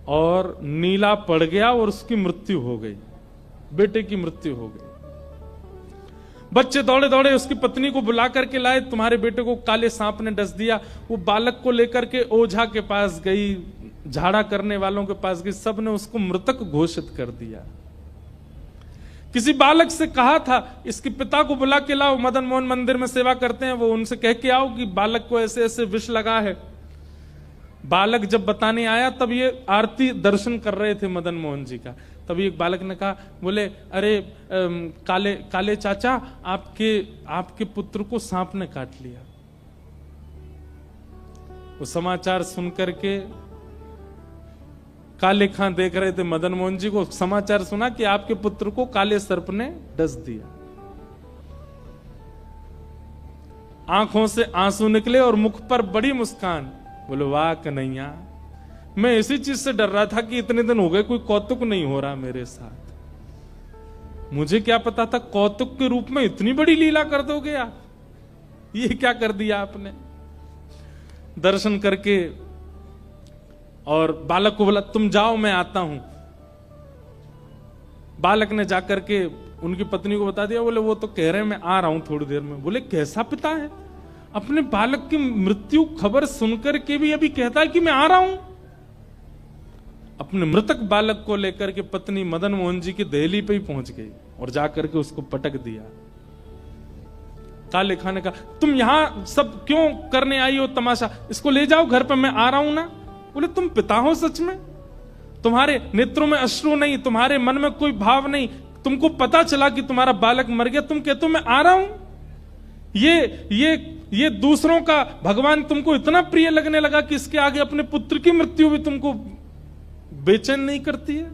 S1: और नीला पड़ गया और उसकी मृत्यु हो गई, बेटे की मृत्यु हो गई। बच्चे दौड़े दौड़े उसकी पत्नी को बुला करके लाए, तुम्हारे बेटे को काले सांप ने डस दिया। वो बालक को लेकर के ओझा के पास गई, झाड़ा करने वालों के पास गई, सबने उसको मृतक घोषित कर दिया। किसी बालक से कहा था इसके पिता को बुला के लाओ, मदन मोहन मंदिर में सेवा करते हैं, वो उनसे कह के आओ कि बालक को ऐसे ऐसे विष लगा है। बालक जब बताने आया तब ये आरती दर्शन कर रहे थे मदन मोहन जी का। तभी एक बालक ने कहा, बोले अरे काले चाचा, आपके पुत्र को सांप ने काट लिया। वो समाचार सुनकर के काले खां देख रहे थे मदन मोहन जी को, समाचार सुना कि आपके पुत्र को काले सर्प ने डस दिया। आंखों से आंसू निकले और मुख पर बड़ी मुस्कान। बोले वाह कन्हैया, मैं इसी चीज से डर रहा था कि इतने दिन हो गए कोई कौतुक नहीं हो रहा मेरे साथ। मुझे क्या पता था कौतुक के रूप में इतनी बड़ी लीला कर दोगे आप, ये क्या कर दिया आपने। दर्शन करके और बालक को बोला तुम जाओ मैं आता हूं। बालक ने जाकर के उनकी पत्नी को बता दिया। बोले वो तो कह रहे हैं मैं आ रहा हूं थोड़ी देर में। बोले कैसा पिता है, अपने बालक की मृत्यु खबर सुनकर के भी अभी कहता है कि मैं आ रहा हूं। अपने मृतक बालक को लेकर के पत्नी मदन मोहन जी की दहली पे ही पहुंच गई और जाकर के उसको पटक दिया। काले खां ने कहा तुम यहां सब क्यों करने आई हो तमाशा, इसको ले जाओ घर पे, मैं आ रहा हूं ना। बोले तुम पिता हो सच में, तुम्हारे नेत्रों में अश्रु नहीं, तुम्हारे मन में कोई भाव नहीं, तुमको पता चला कि तुम्हारा बालक मर गया, तुम कहते हो मैं आ रहा हूं। ये दूसरों का भगवान तुमको इतना प्रिय लगने लगा कि इसके आगे अपने पुत्र की मृत्यु भी तुमको बेचैन नहीं करती है।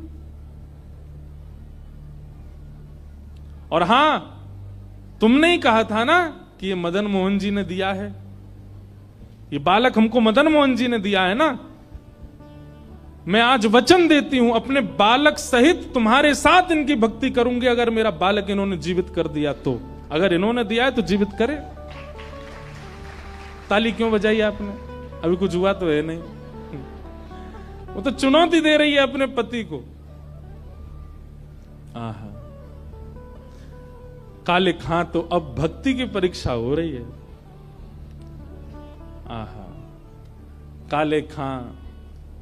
S1: और हां, तुमने ही कहा था ना कि ये मदन मोहन जी ने दिया है, ये बालक हमको मदन मोहन जी ने दिया है ना। मैं आज वचन देती हूं अपने बालक सहित तुम्हारे साथ इनकी भक्ति करूंगी, अगर मेरा बालक इन्होंने जीवित कर दिया तो। अगर इन्होंने दिया है तो जीवित करे। ताली क्यों बजाई आपने, अभी कुछ हुआ तो है नहीं। वो तो चुनौती दे रही है अपने पति को। आहा, काले खां तो अब भक्ति की परीक्षा हो रही है। आहा, काले खां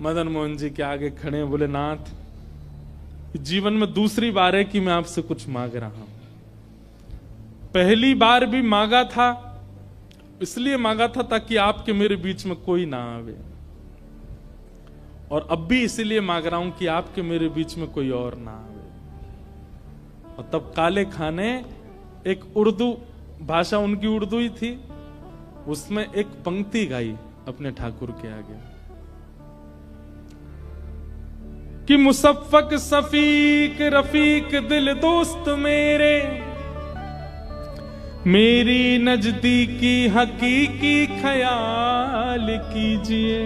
S1: मदन मोहन जी के आगे खड़े, बोले नाथ, जीवन में दूसरी बार है कि मैं आपसे कुछ मांग रहा हूं। पहली बार भी मांगा था, इसलिए मांगा था ताकि आपके मेरे बीच में कोई ना आवे, और अब भी इसीलिए मांग रहा हूं कि आपके मेरे बीच में कोई और ना आवे। और तब काले खां ने एक उर्दू भाषा, उनकी उर्दू ही थी, उसमें एक पंक्ति गाई अपने ठाकुर के आगे कि मुसफ़्फ़क सफीक रफीक दिल दोस्त मेरे, मेरी नजदीकी हकीकी ख्याल कीजिए,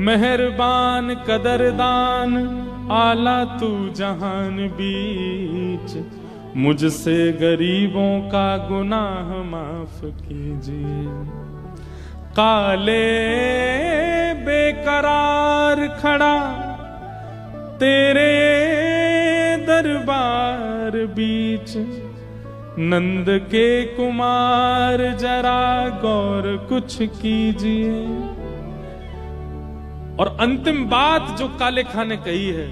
S1: मेहरबान कदरदान आला तू जहान बीच, मुझसे गरीबों का गुनाह माफ कीजिए। काले बेकरार खड़ा तेरे दरबार बीच, नंद के कुमार जरा गौर कुछ कीजिए। और अंतिम बात जो काले खां ने कही है,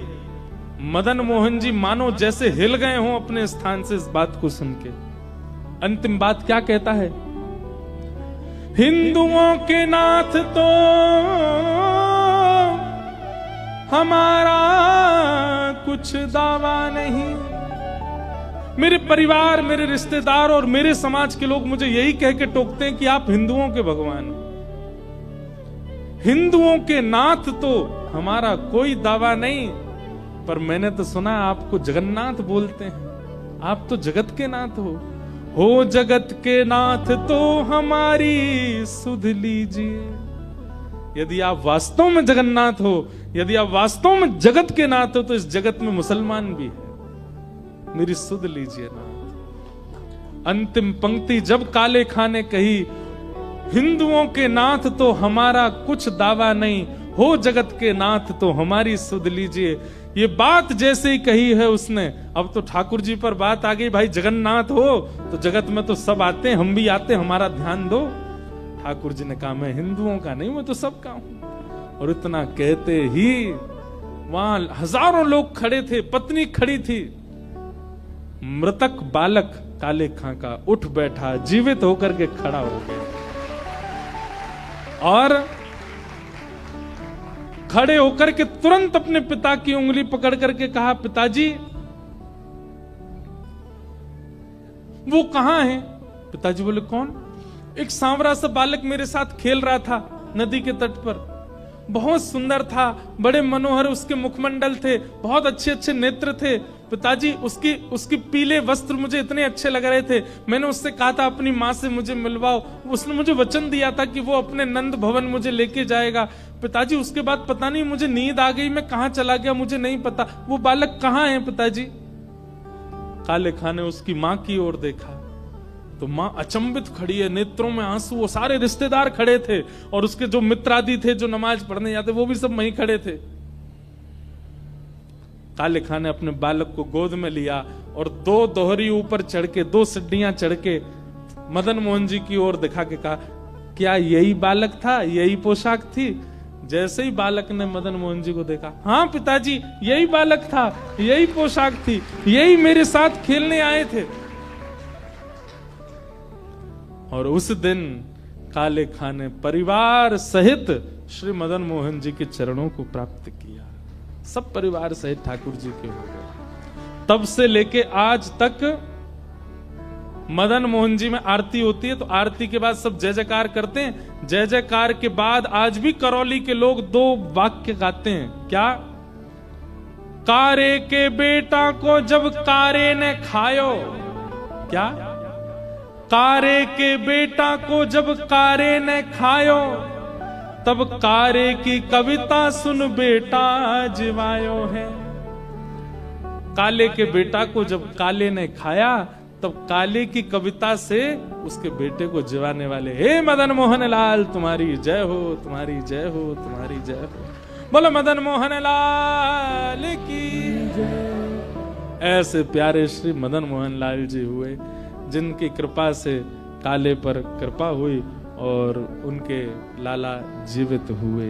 S1: मदन मोहन जी मानो जैसे हिल गए हों अपने स्थान से इस बात को सुन के। अंतिम बात क्या कहता है, हिंदुओं के नाथ तो हमारा कुछ दावा नहीं। मेरे परिवार, मेरे रिश्तेदार और मेरे समाज के लोग मुझे यही कह के टोकते हैं कि आप हिंदुओं के भगवान हो। हिंदुओं के नाथ तो हमारा कोई दावा नहीं, पर मैंने तो सुना आपको जगन्नाथ बोलते हैं, आप तो जगत के नाथ हो जगत के नाथ तो हमारी सुध लीजिए। यदि आप वास्तव में जगन्नाथ हो, यदि आप वास्तव में जगत के नाथ हो, तो इस जगत में मुसलमान भी है, मेरी सुध लीजिए नाथ। अंतिम पंक्ति जब काले खां ने कही, हिंदुओं के नाथ तो हमारा कुछ दावा नहीं, हो जगत के नाथ तो हमारी सुध लीजिए, ये बात जैसे ही कही है उसने, अब तो ठाकुर जी पर बात आ गई, भाई जगन्नाथ हो तो जगत में तो सब आते हैं, हम भी आते हैं, हमारा ध्यान दो। ठाकुर जी ने कहा मैं हिंदुओं का नहीं, मैं तो सबका हूं। और इतना कहते ही वहां हजारों लोग खड़े थे, पत्नी खड़ी थी, मृतक बालक काले खां का उठ बैठा, जीवित होकर के खड़ा हो गया और खड़े होकर के तुरंत अपने पिता की उंगली पकड़ करके कहा, पिताजी वो कहां है? पिताजी बोले कौन? एक सांवरा सा बालक मेरे साथ खेल रहा था नदी के तट पर, बहुत सुंदर था, बड़े मनोहर उसके मुखमंडल थे, बहुत अच्छे अच्छे नेत्र थे। पिताजी उसकी पीले वस्त्र मुझे इतने अच्छे लग रहे थे, मैंने उससे कहा था अपनी माँ से मुझे मिलवाओ, उसने मुझे वचन दिया था कि वो अपने नंद भवन मुझे लेके जाएगा। पिताजी उसके बाद पता नहीं मुझे नींद आ गई, मैं कहां चला गया मुझे नहीं पता, वो बालक कहां है पिताजी? काले खां ने उसकी मां की ओर देखा तो मां अचंभित खड़ी है, नेत्रों में आंसू। वो सारे रिश्तेदार खड़े थे और उसके जो मित्र आदि थे जो नमाज पढ़ने जाते वो भी सब वहीं खड़े थे। काले खां ने अपने बालक को गोद में लिया और 2 दोहरी ऊपर चढ़ के 2 सीढ़ियां चढ़ के मदन मोहन जी की ओर दिखा के कहा, क्या यही बालक था, यही पोशाक थी? जैसे ही बालक ने मदन मोहन जी को देखा, हाँ पिताजी यही बालक था, यही पोशाक थी, यही मेरे साथ खेलने आए थे। और उस दिन काले खां ने परिवार सहित श्री मदन मोहन जी के चरणों को प्राप्त किया। सब परिवार सहित ठाकुर जी के हो गए। तब से लेके आज तक मदन मोहन जी में आरती होती है तो आरती के बाद सब जय जयकार करते हैं। जय जयकार के बाद आज भी करौली के लोग 2 वाक्य गाते हैं। क्या? कारे के बेटा को जब कारे ने खायो, क्या? कारे के बेटा को जब कारे ने खायो, तब कारे की कविता सुन बेटा जिवायो है। काले के बेटा को जब काले ने खाया, तब काले की कविता से उसके बेटे को जिवाने वाले, हे मदन मोहन लाल तुम्हारी जय हो, तुम्हारी जय हो, तुम्हारी जय हो। बोलो मदन मोहन लाल की जय। ऐसे प्यारे श्री मदन मोहन लाल जी हुए जिनकी कृपा से काले पर कृपा हुई और उनके लाला जीवित हुए।